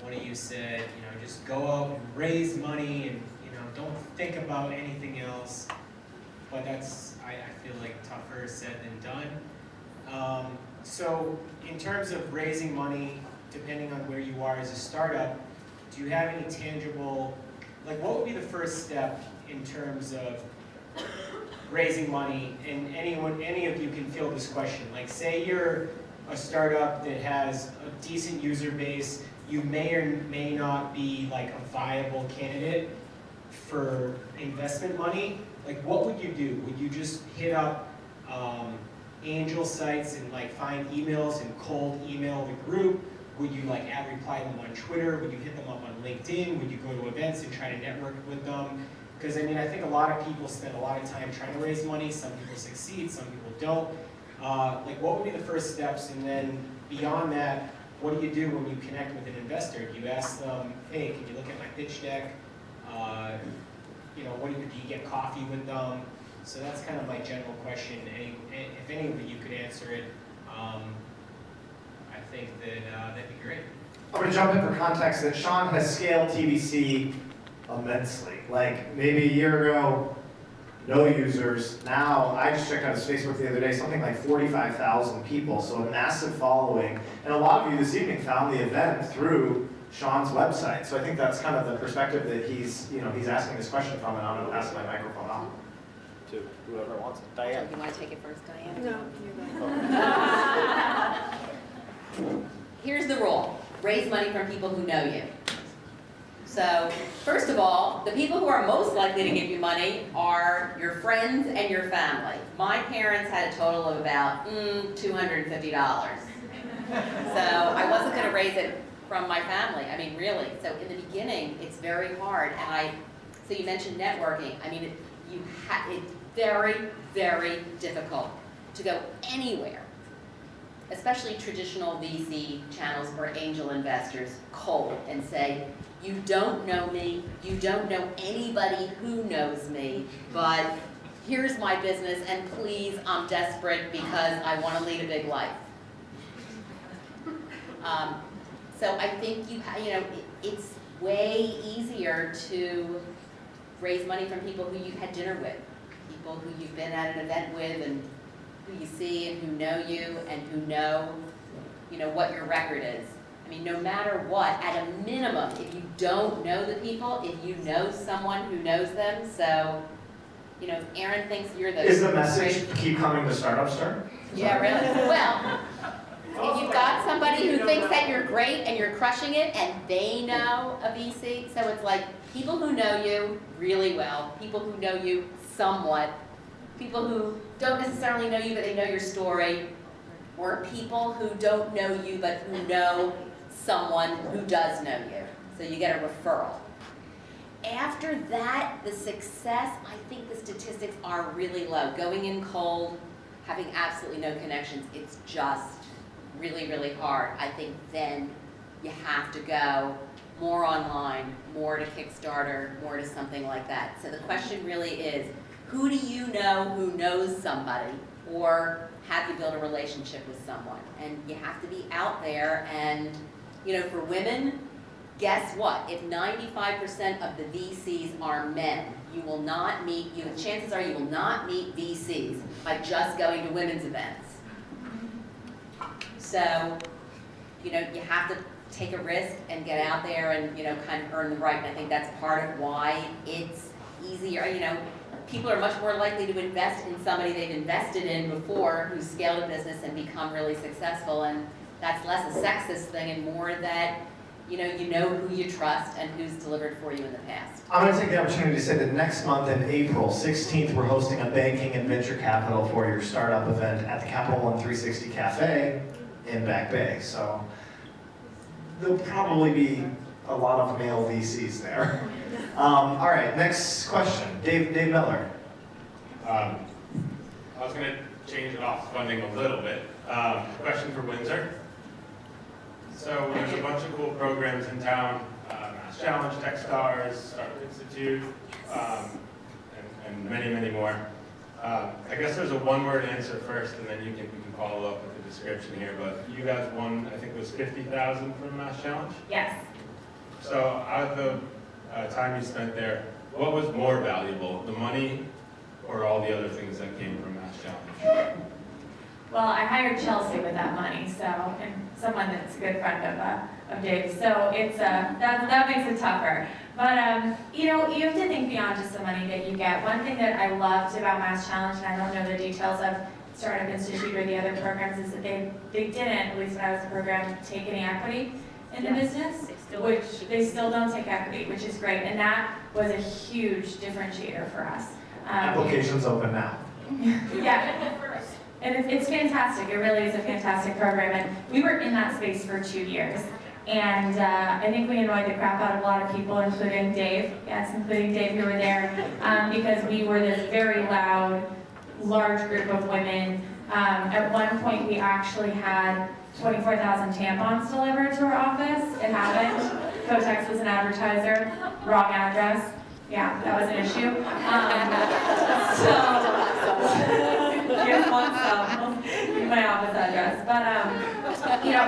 G: one of you said, just go out and raise money, and don't think about anything else. But that's, I feel like, tougher said than done. So in terms of raising money, depending on where you are are as a startup, do you have any tangible, like what would be the first step in terms of raising money? And any of you can field this question. Like say you're a startup that has a decent user base, you may or may not be like a viable candidate for investment money. Like what would you do? Would you just hit up angel sites and like find emails and cold email the group? Would you like reply them on Twitter? Would you hit them up on LinkedIn? Would you go to events and try to network with them? Because I mean, I think a lot of people spend a lot of time trying to raise money. Some people succeed, some people don't. Like what would be the first steps? And then beyond that, what do you do when you connect with an investor? Do you ask them, hey, can you look at my pitch deck? You know, do you get coffee with them? So that's kind of my general question. If any of you could answer it, I think that that'd be great.
A: I'm going to jump in for context that Sean has scaled TBC immensely. Like maybe a year ago, no users. Now, I just checked out his Facebook the other day, something like 45,000 people, so a massive following. And a lot of you this evening found the event through Sean's website. So I think that's kind of the perspective that he's asking this question from, and I'm going to pass my microphone on to whoever wants it. Diane.
D: You want to take it first, Diane?
F: No, you're right.
D: Here's the rule. Raise money from people who know you. So, first of all, the people who are most likely to give you money are your friends and your family. My parents had a total of about $250. So I wasn't going to raise it from my family. I mean, really. So in the beginning, it's very hard. So you mentioned networking. I mean, it's very, very difficult to go anywhere, especially traditional VC channels or angel investors, cold and say, you don't know me, you don't know anybody who knows me, but here's my business, and please, I'm desperate because I want to lead a big life. So I think it's way easier to raise money from people who you've had dinner with, people who you've been at an event with, and who you see and who know you and who know, what your record is. I mean, no matter what, at a minimum, if you don't know the people, if you know someone who knows them, so, if Aaron thinks you're the...
A: Is the message, keep coming to Startup Star?
D: Yeah, really. Well, if you've got somebody who thinks that you're great and you're crushing it and they know a VC, so it's like people who know you really well, people who know you somewhat, people who don't necessarily know you but they know your story, or people who don't know you but who know someone who does know you. So you get a referral. After that, the success, I think the statistics are really low. Going in cold, having absolutely no connections, it's just really, really hard. I think then you have to go more online, more to Kickstarter, more to something like that. So the question really is, who do you know who knows somebody, or have you built a relationship with someone? And you have to be out there, and for women, guess what? If 95% of the VCs are men, you will not meet, chances are you will not meet VCs by just going to women's events. So, you have to take a risk and get out there and, kind of earn the right. And I think that's part of why it's easier. People are much more likely to invest in somebody they've invested in before who's scaled a business and become really successful. And that's less a sexist thing and more that, you know who you trust and who's delivered for you in the past.
A: I'm going to take the opportunity to say that next month in April 16th, we're hosting a banking and venture capital for your startup event at the Capital One 360 Cafe in Back Bay. So there'll probably be a lot of male VCs there. All right, next question. Dave Miller.
H: I was going to change it off funding a little bit. Question for Windsor. So there's a bunch of cool programs in town, Mass Challenge, Techstars, Startup Institute, and many, many more. I guess there's a one-word answer first, and then we can follow up with a description here. But you guys won, I think it was $50,000 from Mass Challenge?
E: Yes.
H: So out of the time you spent there, what was more valuable, the money or all the other things that came from Mass Challenge?
E: Well, I hired Chelsea with that money, so, and someone that's a good friend of Dave's. So it's, that makes it tougher. But, you know, you have to think beyond just the money that you get. One thing that I loved about Mass Challenge, and I don't know the details of Startup Institute or the other programs, is that they didn't, at least when I was in the program, take any equity in the business, which they still don't take equity, which is great. And that was a huge differentiator for us.
A: Applications open now.
E: Yeah. And it's fantastic. It really is a fantastic program. And we were in that space for 2 years. And I think we annoyed the crap out of a lot of people, including Dave. Yes, including Dave, who were there, because we were this very loud, large group of women. At one point, we actually had 24,000 tampons delivered to our office. It happened. Kotex was an advertiser. Wrong address. Yeah, that was an issue. Here's one in my office address. But, you know,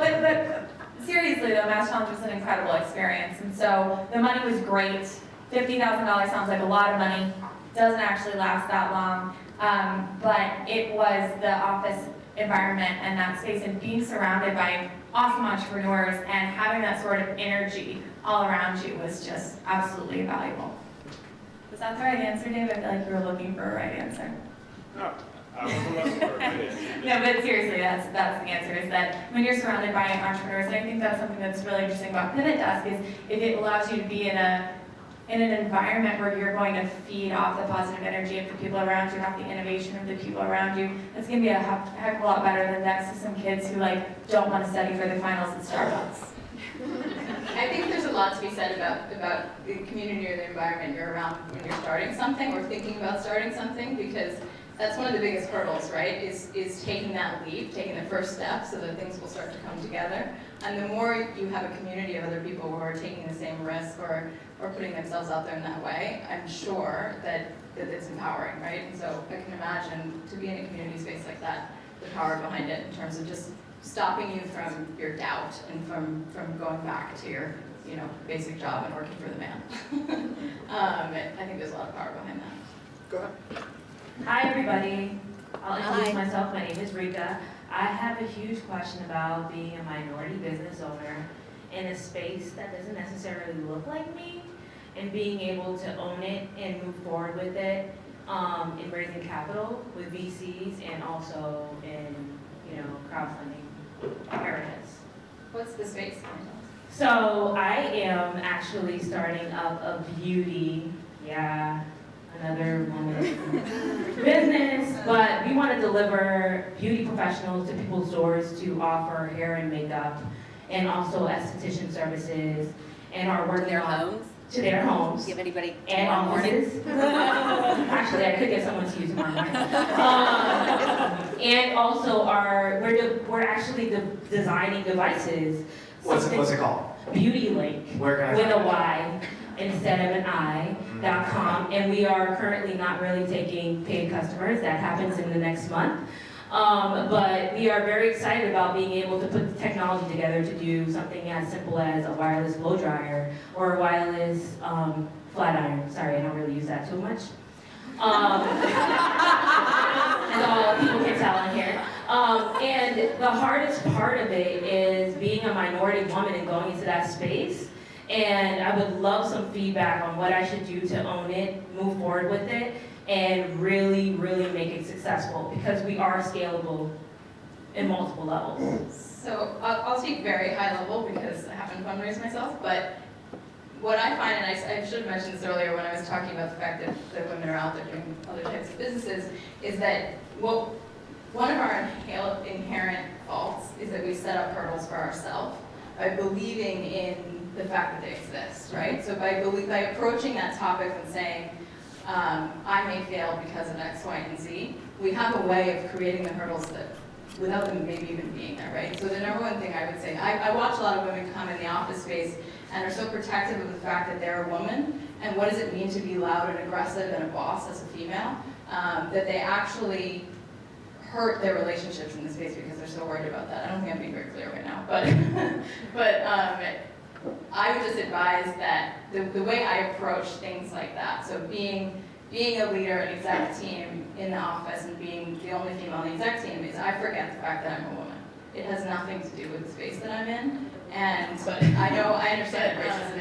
E: but seriously though, Mass Challenge was an incredible experience. And so the money was great. $50,000 sounds like a lot of money. Doesn't actually last that long. But it was the office environment and that space and being surrounded by awesome entrepreneurs and having that sort of energy all around you was just absolutely invaluable. Was that the right answer, Dave? I feel like you were looking for a right answer.
H: No, I wasn't looking for it.
E: No, but seriously, that's the answer, is that when you're surrounded by entrepreneurs, and I think that's something that's really interesting about PivotDesk, is if it allows you to be in an environment where you're going to feed off the positive energy of the people around you, off the innovation of the people around you, it's going to be a heck of a lot better than next to some kids who don't want to study for the finals at Starbucks.
C: I think there's a lot to be said about the community or the environment you're around when you're starting something or thinking about starting something, because that's one of the biggest hurdles, right? Is taking that leap, taking the first step so that things will start to come together. And the more you have a community of other people who are taking the same risk or putting themselves out there in that way, I'm sure that it's empowering, right? And so I can imagine to be in a community space like that, the power behind it in terms of just stopping you from your doubt and from going back to your basic job and working for the man. I think there's a lot of power behind that.
A: Go ahead.
I: Hi, everybody. I'll introduce myself. My name is Rika. I have a huge question about being a minority business owner in a space that doesn't necessarily look like me, and being able to own it and move forward with it in raising capital with VCs and also in crowdfunding areas.
C: What's the space?
I: So I am actually starting up a beauty, another business, but we want to deliver beauty professionals to people's doors to offer hair and makeup, and also esthetician services, and our work
D: To their homes?
I: to their homes.
D: Give anybody
I: And
D: tomorrow morning?
I: offices. Actually, I could get someone to you tomorrow morning. And also we're actually designing devices.
A: What's it called?
I: Beauty Link
A: Where can I
I: with
A: find
I: a
A: it?
I: Y instead of an I.com. And we are currently not really taking paid customers. That happens in the next month. But we are very excited about being able to put the technology together to do something as simple as a wireless blow dryer or a wireless flat iron. Sorry, I don't really use that too much. As all people can tell in here. And the hardest part of it is being a minority woman and going into that space. And I would love some feedback on what I should do to own it, move forward with it, and really, really make it successful, because we are scalable in multiple levels.
C: So I'll speak very high level because I haven't fundraised myself, but what I find, and I should have mentioned this earlier when I was talking about the fact that women are out there doing other types of businesses, is that one of our inherent faults is that we set up hurdles for ourselves by believing in the fact that they exist, right? So by approaching that topic and saying, I may fail because of X, Y, and Z, we have a way of creating the hurdles that, without them maybe even being there, right? So the number one thing I would say, I watch a lot of women come in the office space and are so protective of the fact that they're a woman, and what does it mean to be loud and aggressive and a boss as a female, that they actually hurt their relationships in the space because they're so worried about that. I don't think I'm being very clear right now, but I would just advise that the way I approach things like that, so being being a leader, an exec team in the office, and being the only female on the exec team is I forget the fact that I'm a woman. It has nothing to do with the space that I'm in. But I understand that race is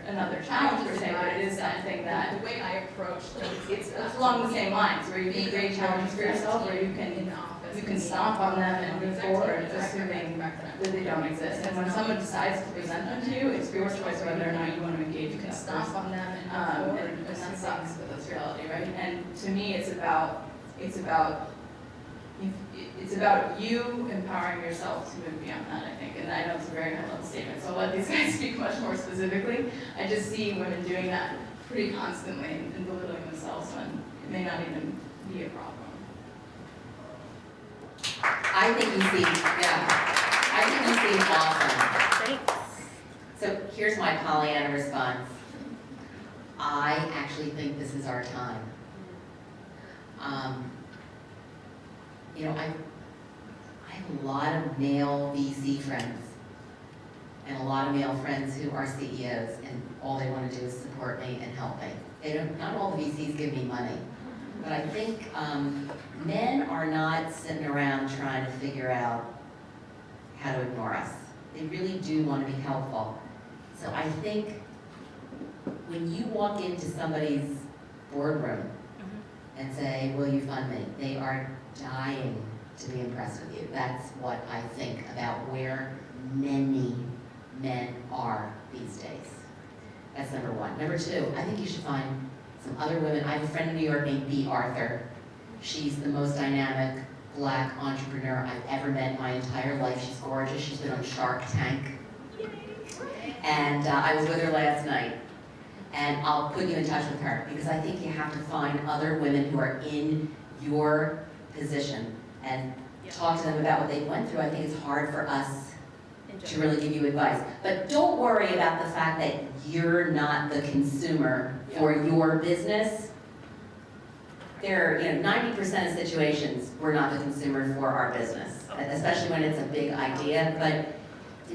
C: another challenge per se, but it is something that
B: The way I approach things.
C: it's along the same lines, where you can create challenges for yourself, where you can stomp on them and move forward, assuming that they don't exist. And when someone decides to present them to you, it's your choice whether or not you want to engage with
B: You can
C: that
B: stomp
C: person.
B: on them and move forward.
C: And that sucks, but that's reality, right? And to me, it's about you empowering yourself to move beyond that, I think. And I know it's a very high level statement, so I'll let these guys speak much more specifically. I just see women doing that pretty constantly and belittling themselves when it may not even be a problem.
D: I think you seem awesome. So here's my Pollyanna response. I actually think this is our time. I have a lot of male VC friends and a lot of male friends who are CEOs, and all they want to do is support me and help me. Not all the VCs give me money, but I think men are not sitting around trying to figure out how to ignore us. They really do want to be helpful. So I think when you walk into somebody's boardroom and say, will you fund me? They are dying to be impressed with you. That's what I think about where many men are these days. That's number one. Number two, I think you should find some other women. I have a friend in New York named Bea Arthur. She's the most dynamic Black entrepreneur I've ever met in my entire life. She's gorgeous. She's been on Shark Tank. And I was with her last night. And I'll put you in touch with her, because I think you have to find other women who are in your position and talk to them about what they went through. I think it's hard for us to really give you advice. But don't worry about the fact that you're not the consumer for your business. There are 90% of situations we're not the consumer for our business, especially when it's a big idea. But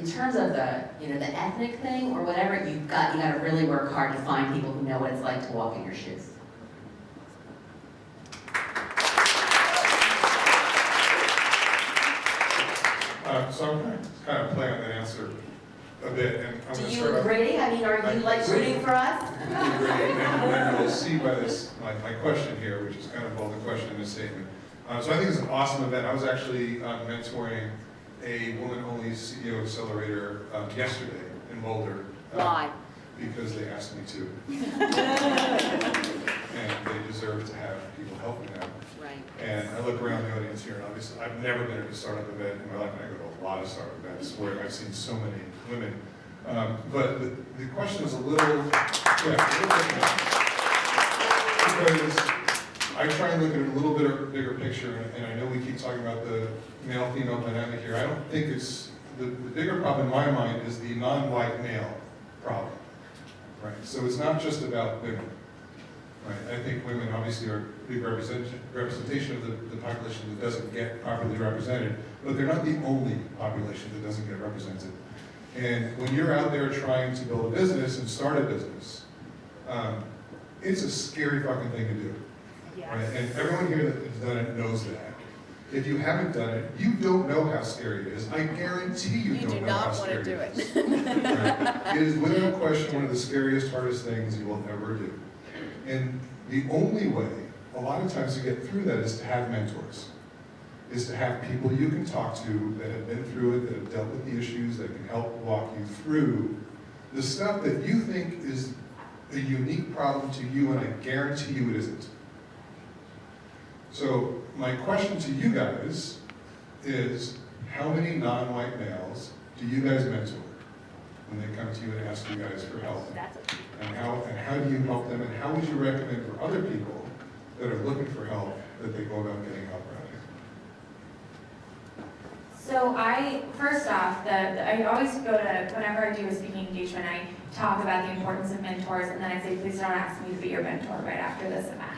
D: in terms of the the ethnic thing or whatever, you got to really work hard to find people who know what it's like to walk in your shoes.
J: So I'm going to kind of play on that answer a bit, and I'm
D: Do
J: going to
D: you
J: start off.
D: agree? I mean, are you like rooting for us?
J: And you'll see by this, my question here, which is kind of both a question and a statement. So I think it's an awesome event. I was actually mentoring a woman-only CEO accelerator yesterday in Boulder.
D: Why?
J: Because they asked me to. And they deserve to have people helping them.
D: Right.
J: And I look around the audience here, and obviously I've never been at a startup event in my life, and I go to a lot of startup events where I've seen so many women. But the question is a little different. Because I try and look at it a little bit bigger picture, and I know we keep talking about the male-female dynamic here. I don't think it's, the bigger problem in my mind is the non-white male problem, right? So it's not just about women, right? I think women obviously are a big representation of the population that doesn't get properly represented, but they're not the only population that doesn't get represented. And when you're out there trying to build a business and start a business, it's a scary fucking thing to do. Right? And everyone here that has done it knows that. If you haven't done it, you don't know how scary it is. I guarantee you don't know how scary it is. Right? It is without question one of the scariest, hardest things you will ever do. And the only way, a lot of times, to get through that is to have mentors. Is to have people you can talk to that have been through it, that have dealt with the issues, that can help walk you through the stuff that you think is a unique problem to you, and I guarantee you it isn't. So my question to you guys is, how many non-white males do you guys mentor when they come to you and ask you guys for help? And how do you help them, and how would you recommend for other people that are looking for help that they go about getting help around here?
E: So first off, I always go to, whenever I do a speaking engagement, I talk about the importance of mentors, and then I say, please don't ask me to be your mentor right after this event.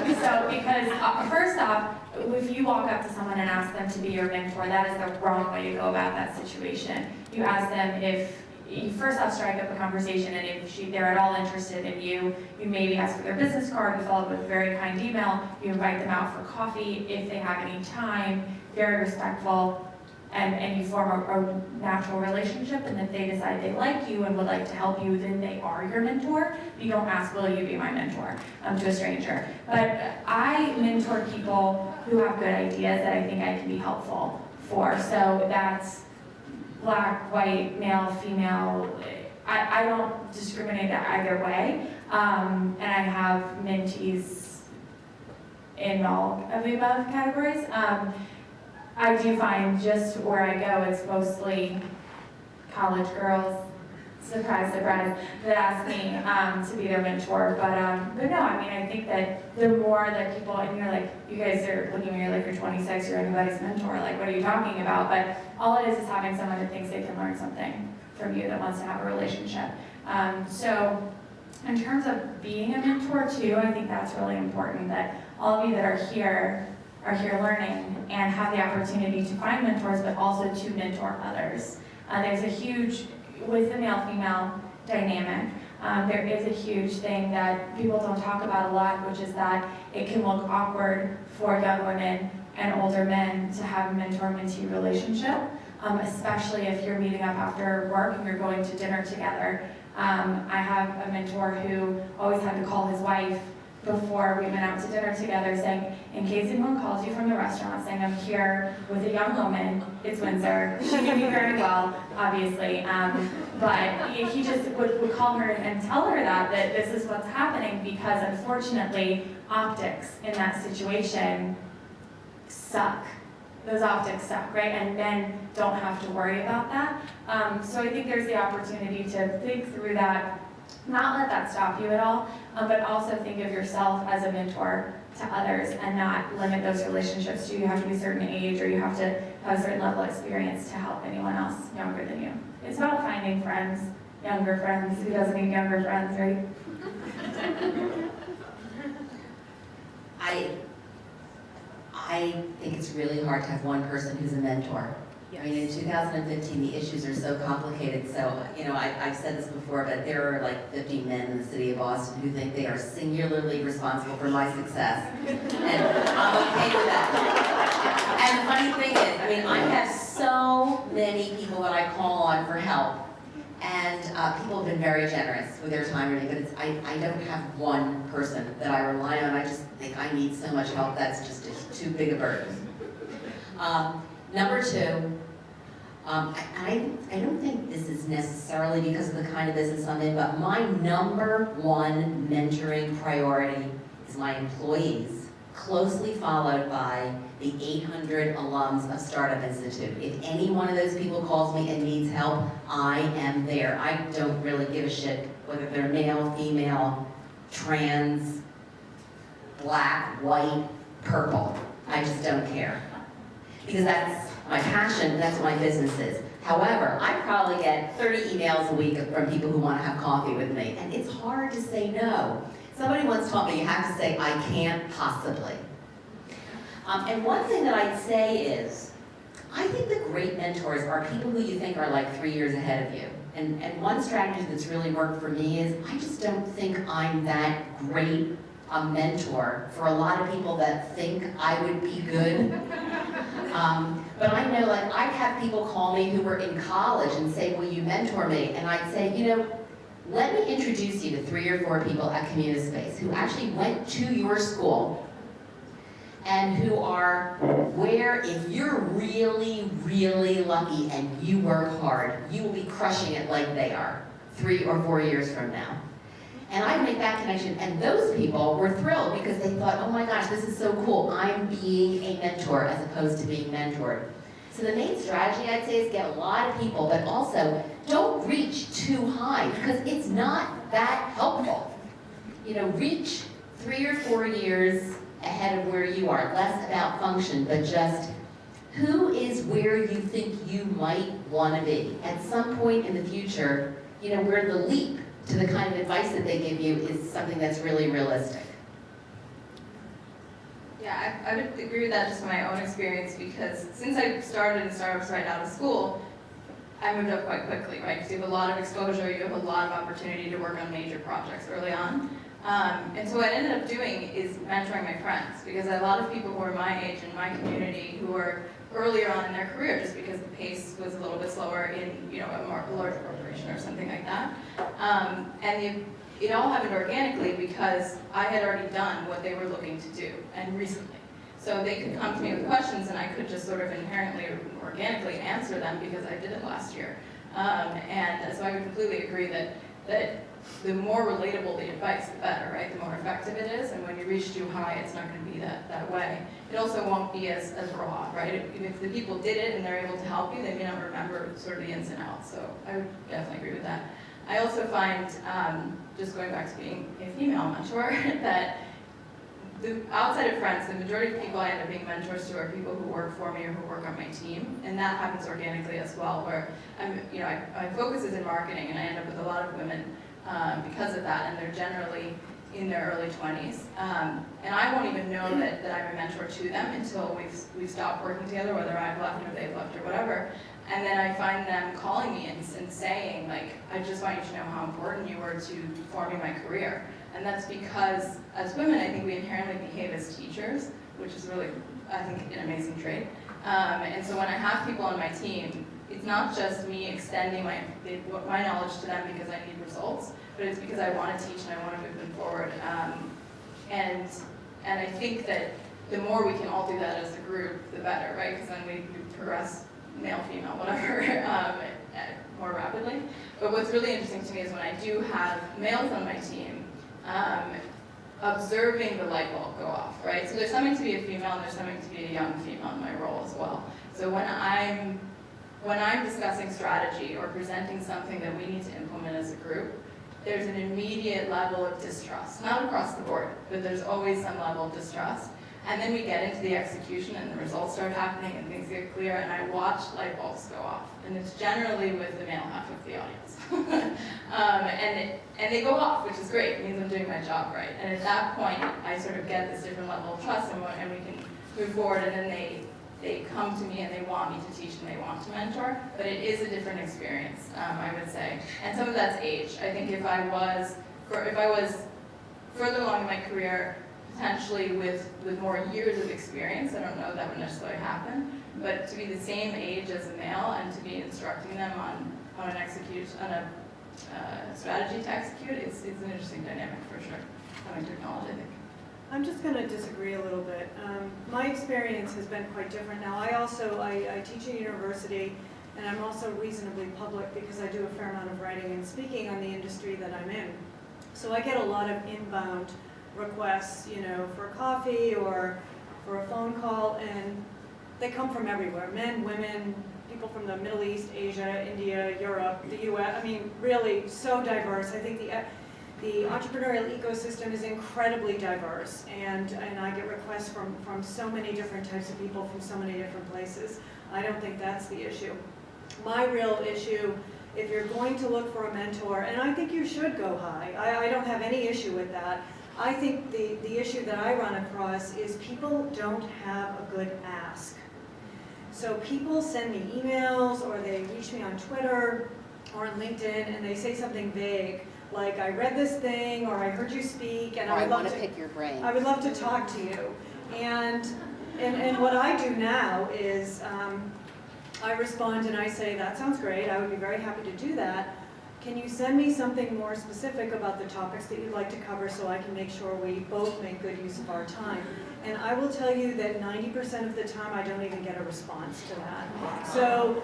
E: Because first off, if you walk up to someone and ask them to be your mentor, that is the wrong way to go about that situation. You ask them if you first off strike up a conversation, and if they're at all interested in you, you maybe ask for their business card, you follow up with a very kind email, you invite them out for coffee if they have any time, very respectful, and you form a natural relationship, and if they decide they like you and would like to help you, then they are your mentor. You don't ask, will you be my mentor, to a stranger. But I mentor people who have good ideas that I think I can be helpful for. So that's black, white, male, female. I don't discriminate either way. And I have mentees in all of the above categories. I do find just where I go, it's mostly college girls, surprise, surprise, that ask me to be their mentor. But no, I mean, I think that the more that people, and you're like, you guys are looking at me like you're 26, you're anybody's mentor, like what are you talking about? But all it is having someone that thinks they can learn something from you, that wants to have a relationship. So in terms of being a mentor too, I think that's really important, that all of you that are here learning and have the opportunity to find mentors, but also to mentor others. There's a huge, with the male-female dynamic, there is a huge thing that people don't talk about a lot, which is that it can look awkward for young women and older men to have a mentor-mentee relationship, especially if you're meeting up after work and you're going to dinner together. I have a mentor who always had to call his wife before we went out to dinner together, saying, in case anyone calls you from the restaurant saying I'm here with a young woman, it's Windsor. She knew me very well, obviously, but he just would call her and tell her that this is what's happening, because unfortunately, optics in that situation suck. Those optics suck, right? And men don't have to worry about that. So I think there's the opportunity to think through that, not let that stop you at all, but also think of yourself as a mentor to others and not limit those relationships to you have to be a certain age or you have to have a certain level of experience to help anyone else younger than you. It's about finding friends, younger friends. Who doesn't need younger friends, right?
D: I think it's really hard to have one person who's a mentor. I mean, in 2015, the issues are so complicated. So, you know, I've said this before, but there are like 50 men in the city of Boston who think they are singularly responsible for my success. And I'm okay with that. And the funny thing is, I mean, I have so many people that I call on for help. And people have been very generous with their time and money, but I don't have one person that I rely on. I just think I need so much help, that's just too big a burden. Number two, I don't think this is necessarily because of the kind of business I'm in, but my number one mentoring priority is my employees, closely followed by the 800 alums of Startup Institute. If any one of those people calls me and needs help, I am there. I don't really give a shit whether they're male, female, trans, black, white, purple. I just don't care. Because that's my passion, that's what my business is. However, I probably get 30 emails a week from people who want to have coffee with me, and it's hard to say no. Somebody once told me you have to say, I can't possibly. And one thing that I'd say is, I think the great mentors are people who you think are like 3 years ahead of you. And one strategy that's really worked for me is, I just don't think I'm that great a mentor for a lot of people that think I would be good. But I know, like, I'd have people call me who were in college and say, will you mentor me? And I'd say, you know, let me introduce you to 3 or 4 people at Communispace who actually went to your school and who are where, if you're really, really lucky and you work hard, you will be crushing it like they are 3 or 4 years from now. And I make that connection, and those people were thrilled because they thought, oh my gosh, this is so cool. I'm being a mentor as opposed to being mentored. So the main strategy, I'd say, is get a lot of people, but also don't reach too high because it's not that helpful. You know, reach 3 or 4 years ahead of where you are. Less about function, but just who is where you think you might want to be. At some point in the future, you know, where the leap to the kind of advice that they give you is something that's really realistic.
C: Yeah, I would agree with that just from my own experience, because since I started in startups right out of school, I moved up quite quickly, right? Because you have a lot of exposure, you have a lot of opportunity to work on major projects early on. And so what I ended up doing is mentoring my friends, because a lot of people who are my age in my community who were earlier on in their career, just because the pace was a little bit slower in, you know, a large corporation or something like that. And it all happened organically because I had already done what they were looking to do, and recently. So they could come to me with questions, and I could just sort of inherently or organically answer them because I did it last year. And so I would completely agree that the more relatable the advice, the better, right? The more effective it is, and when you reach too high, it's not going to be that way. It also won't be as raw, right? If the people did it and they're able to help you, they may not remember sort of the ins and outs. So I would definitely agree with that. I also find, just going back to being a female mentor, that outside of friends, the majority of people I end up being mentors to are people who work for me or who work on my team, and that happens organically as well. Where my focus is in marketing, and I end up with a lot of women because of that, and they're generally in their early 20s. And I won't even know that I'm a mentor to them until we've stopped working together, whether I've left or they've left or whatever. And then I find them calling me and saying, like, I just want you to know how important you were to forming my career. And that's because, as women, I think we inherently behave as teachers, which is really, I think, an amazing trait. And so when I have people on my team, it's not just me extending my knowledge to them because I need results, but it's because I want to teach and I want to move them forward. And I think that the more we can all do that as a group, the better, right? Because then we progress, male, female, whatever, more rapidly. But what's really interesting to me is when I do have males on my team, observing the light bulb go off, right? So there's something to be a female and there's something to be a young female in my role as well. So when I'm discussing strategy or presenting something that we need to implement as a group, there's an immediate level of distrust. Not across the board, but there's always some level of distrust. And then we get into the execution and the results start happening and things get clear, and I watch light bulbs go off. And it's generally with the male half of the audience. And they go off, which is great. It means I'm doing my job right. And at that point, I sort of get this different level of trust, and we can move forward, and then they come to me and they want me to teach and they want to mentor, but it is a different experience, I would say. And some of that's age. I think if I was further along in my career, potentially with more years of experience, I don't know that would necessarily happen, but to be the same age as a male and to be instructing them on a strategy to execute, it's an interesting dynamic for sure, having to acknowledge, I think.
F: I'm just going to disagree a little bit. My experience has been quite different. Now, I teach at university, and I'm also reasonably public because I do a fair amount of writing and speaking on the industry that I'm in. So I get a lot of inbound requests, for coffee or for a phone call, and they come from everywhere. Men, women, people from the Middle East, Asia, India, Europe, the US. I mean, really so diverse. I think the entrepreneurial ecosystem is incredibly diverse, and I get requests from so many different types of people from so many different places. I don't think that's the issue. My real issue, if you're going to look for a mentor, and I think you should go high, I don't have any issue with that. I think the issue that I run across is people don't have a good ask. So people send me emails, or they reach me on Twitter or on LinkedIn, and they say something vague, like, I read this thing, or I heard you speak, and I want to pick your brain. I would love to talk to you. And what I do now is I respond and I say, that sounds great, I would be very happy to do that. Can you send me something more specific about the topics that you'd like to cover so I can make sure we both make good use of our time? And I will tell you that 90% of the time I don't even get a response to that. So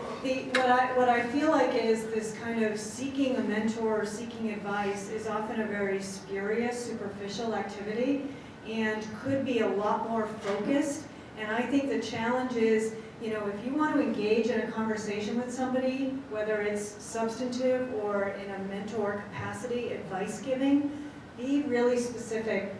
F: what I feel like is this kind of seeking a mentor or seeking advice is often a very spurious, superficial activity and could be a lot more focused. And I think the challenge is, if you want to engage in a conversation with somebody, whether it's substantive or in a mentor capacity, advice giving, be really specific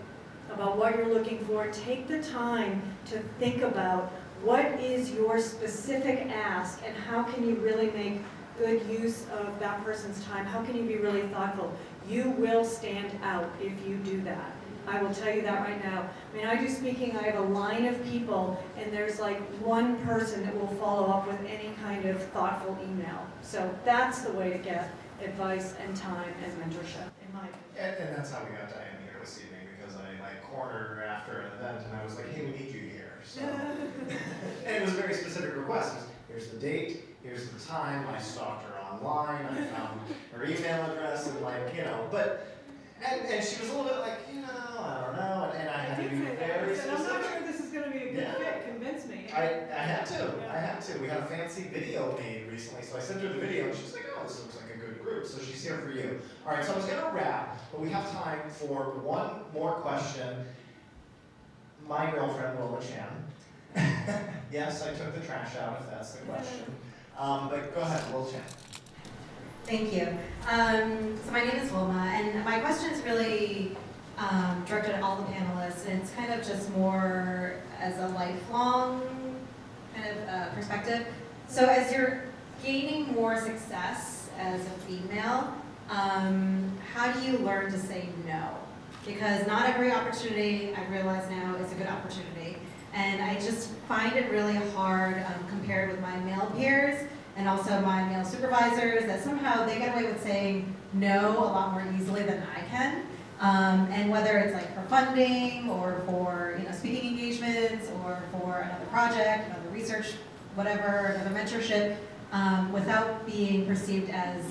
F: about what you're looking for. Take the time to think about what is your specific ask and how can you really make good use of that person's time. How can you be really thoughtful? You will stand out if you do that. I will tell you that right now. I mean, I do speaking, I have a line of people, and there's like one person that will follow up with any kind of thoughtful email. So that's the way to get advice and time and mentorship, in my opinion.
A: And that's how we got Diane here this evening, because I cornered her after an event, and I was like, hey, we need you here. So, and it was a very specific request. It was, here's the date, here's the time, I stalked her online, I found her email address, and and she was a little bit like, I don't know, and I had to be very specific.
F: I'm not sure this is going to be a good fit, convince me.
A: I had to. We had a fancy video made recently, so I sent her the video, and she's like, oh, this looks like a good group, so she's here for you. All right, so I was going to wrap, but we have time for one more question. My girlfriend, Wilma Chan. Yes, I took the trash out, if that's the question. But go ahead, Wilma Chan.
K: Thank you. So my name is Wilma, and my question is really directed at all the panelists, and it's kind of just more as a lifelong kind of perspective. So as you're gaining more success as a female, how do you learn to say no? Because not every opportunity, I realize now, is a good opportunity. And I just find it really hard compared with my male peers and also my male supervisors, that somehow they get away with saying no a lot more easily than I can. And whether it's like for funding or for speaking engagements or for another project, another research, whatever, another mentorship, without being perceived as,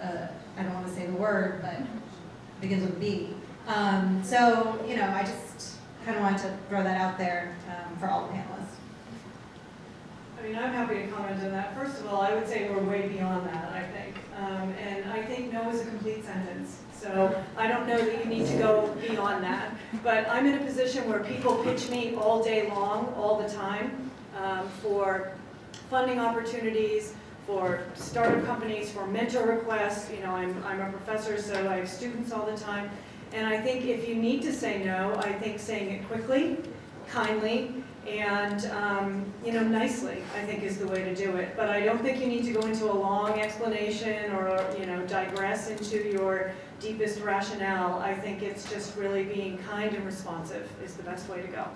K: I don't want to say the word, but it begins with a B. So, I just kind of wanted to throw that out there for all the panelists.
F: I mean, I'm happy to comment on that. First of all, I would say we're way beyond that, I think. And I think no is a complete sentence. So I don't know that you need to go beyond that. But I'm in a position where people pitch me all day long, all the time, for funding opportunities, for startup companies, for mentor requests. I'm a professor, so I have students all the time. And I think if you need to say no, I think saying it quickly, kindly, and nicely, I think is the way to do it. But I don't think you need to go into a long explanation or digress into your deepest rationale. I think it's just really being kind and responsive is the best way to go.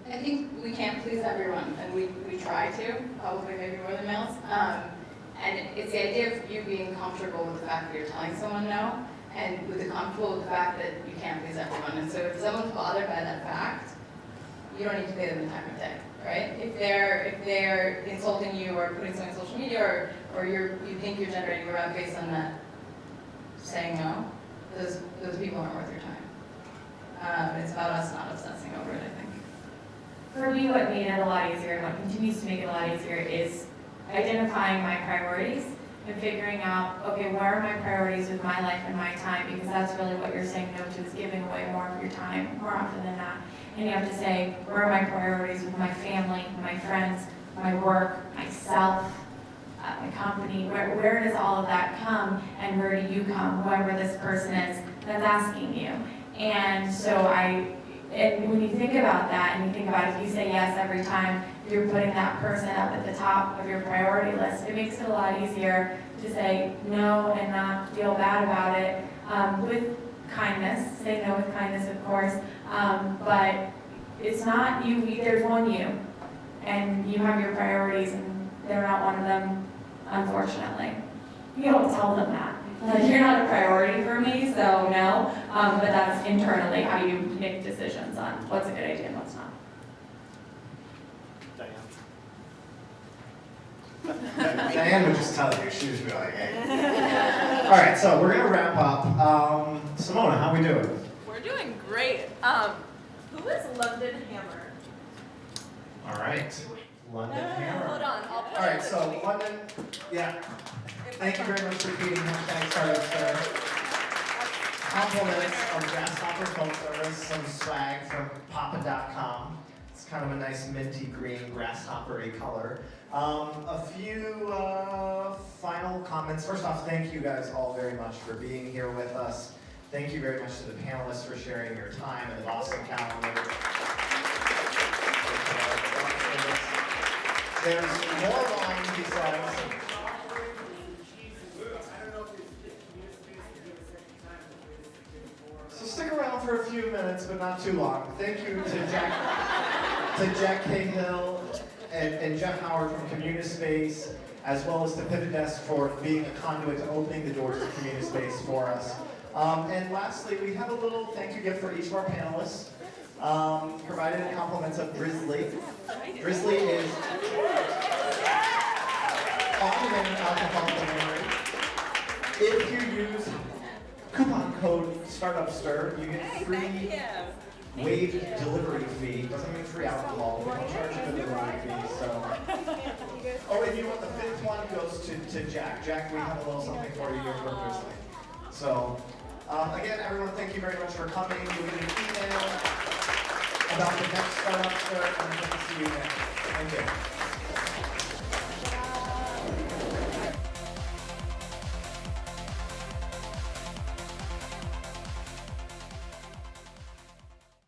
C: I think we can't please everyone, and we try to, probably maybe more than males. And it's the idea of you being comfortable with the fact that you're telling someone no, and comfortable with the fact that you can't please everyone. And so if someone's bothered by that fact, you don't need to pay them the time of day, right? If they're insulting you or putting something on social media, or you think you're generating a route based on that, saying no, those people aren't worth your time. It's about us not obsessing over it, I think.
E: For me, what made it a lot easier and what continues to make it a lot easier is identifying my priorities and figuring out, okay, what are my priorities with my life and my time? Because that's really what you're saying no to, is giving away more of your time more often than not. And you have to say, where are my priorities with my family, my friends, my work, myself, my company? Where does all of that come, and where do you come, whoever this person is that's asking you? And so when you think about that, and you think about if you say yes every time, you're putting that person up at the top of your priority list. It makes it a lot easier to say no and not feel bad about it, with kindness. Say no with kindness, of course, but it's not you. There's one you, and you have your priorities, and they're not one of them, unfortunately. You don't tell them that. Like, you're not a priority for me, so no. But that's internally how you make decisions on what's a good idea and what's not.
A: Diane would just tell you. She would be like, hey. All right, so we're going to wrap up. Simona, how we doing?
B: We're doing great. Who is London Hammer?
A: All right. London Hammer.
B: Hold on, I'll put
A: All right,
B: it
A: so
B: quickly.
A: London, yeah. Thank you very much for feeding #startups. Compliments of Grasshopper phone service, some swag from papa.com. It's kind of a nice minty green grasshopper-y color. A few final comments. First off, thank you guys all very much for being here with us. Thank you very much to the panelists for sharing your time and the Boston calendar. There's more wine besides. So stick around for a few minutes. minutes, but not too long. Thank you to Jack Cahill and Jeff Howard from Communispace, as well as to PivotDesk for being a conduit to opening the doors of Communispace for us. And lastly, we have a little thank you gift for each of our panelists, provided in compliments of Grizzly. Grizzly is on-demand alcohol delivery. If you use coupon code StartupStir, you get free waived delivery fee. Doesn't mean free alcohol. We don't charge you the delivery fee. So. Oh, and you know what? The fifth one goes to Jack. Jack, we have a little something for you here for Grizzly. So, again, everyone, thank you very much for coming. You'll get an email about the next StartupStir, and I hope to see you next. Thank you.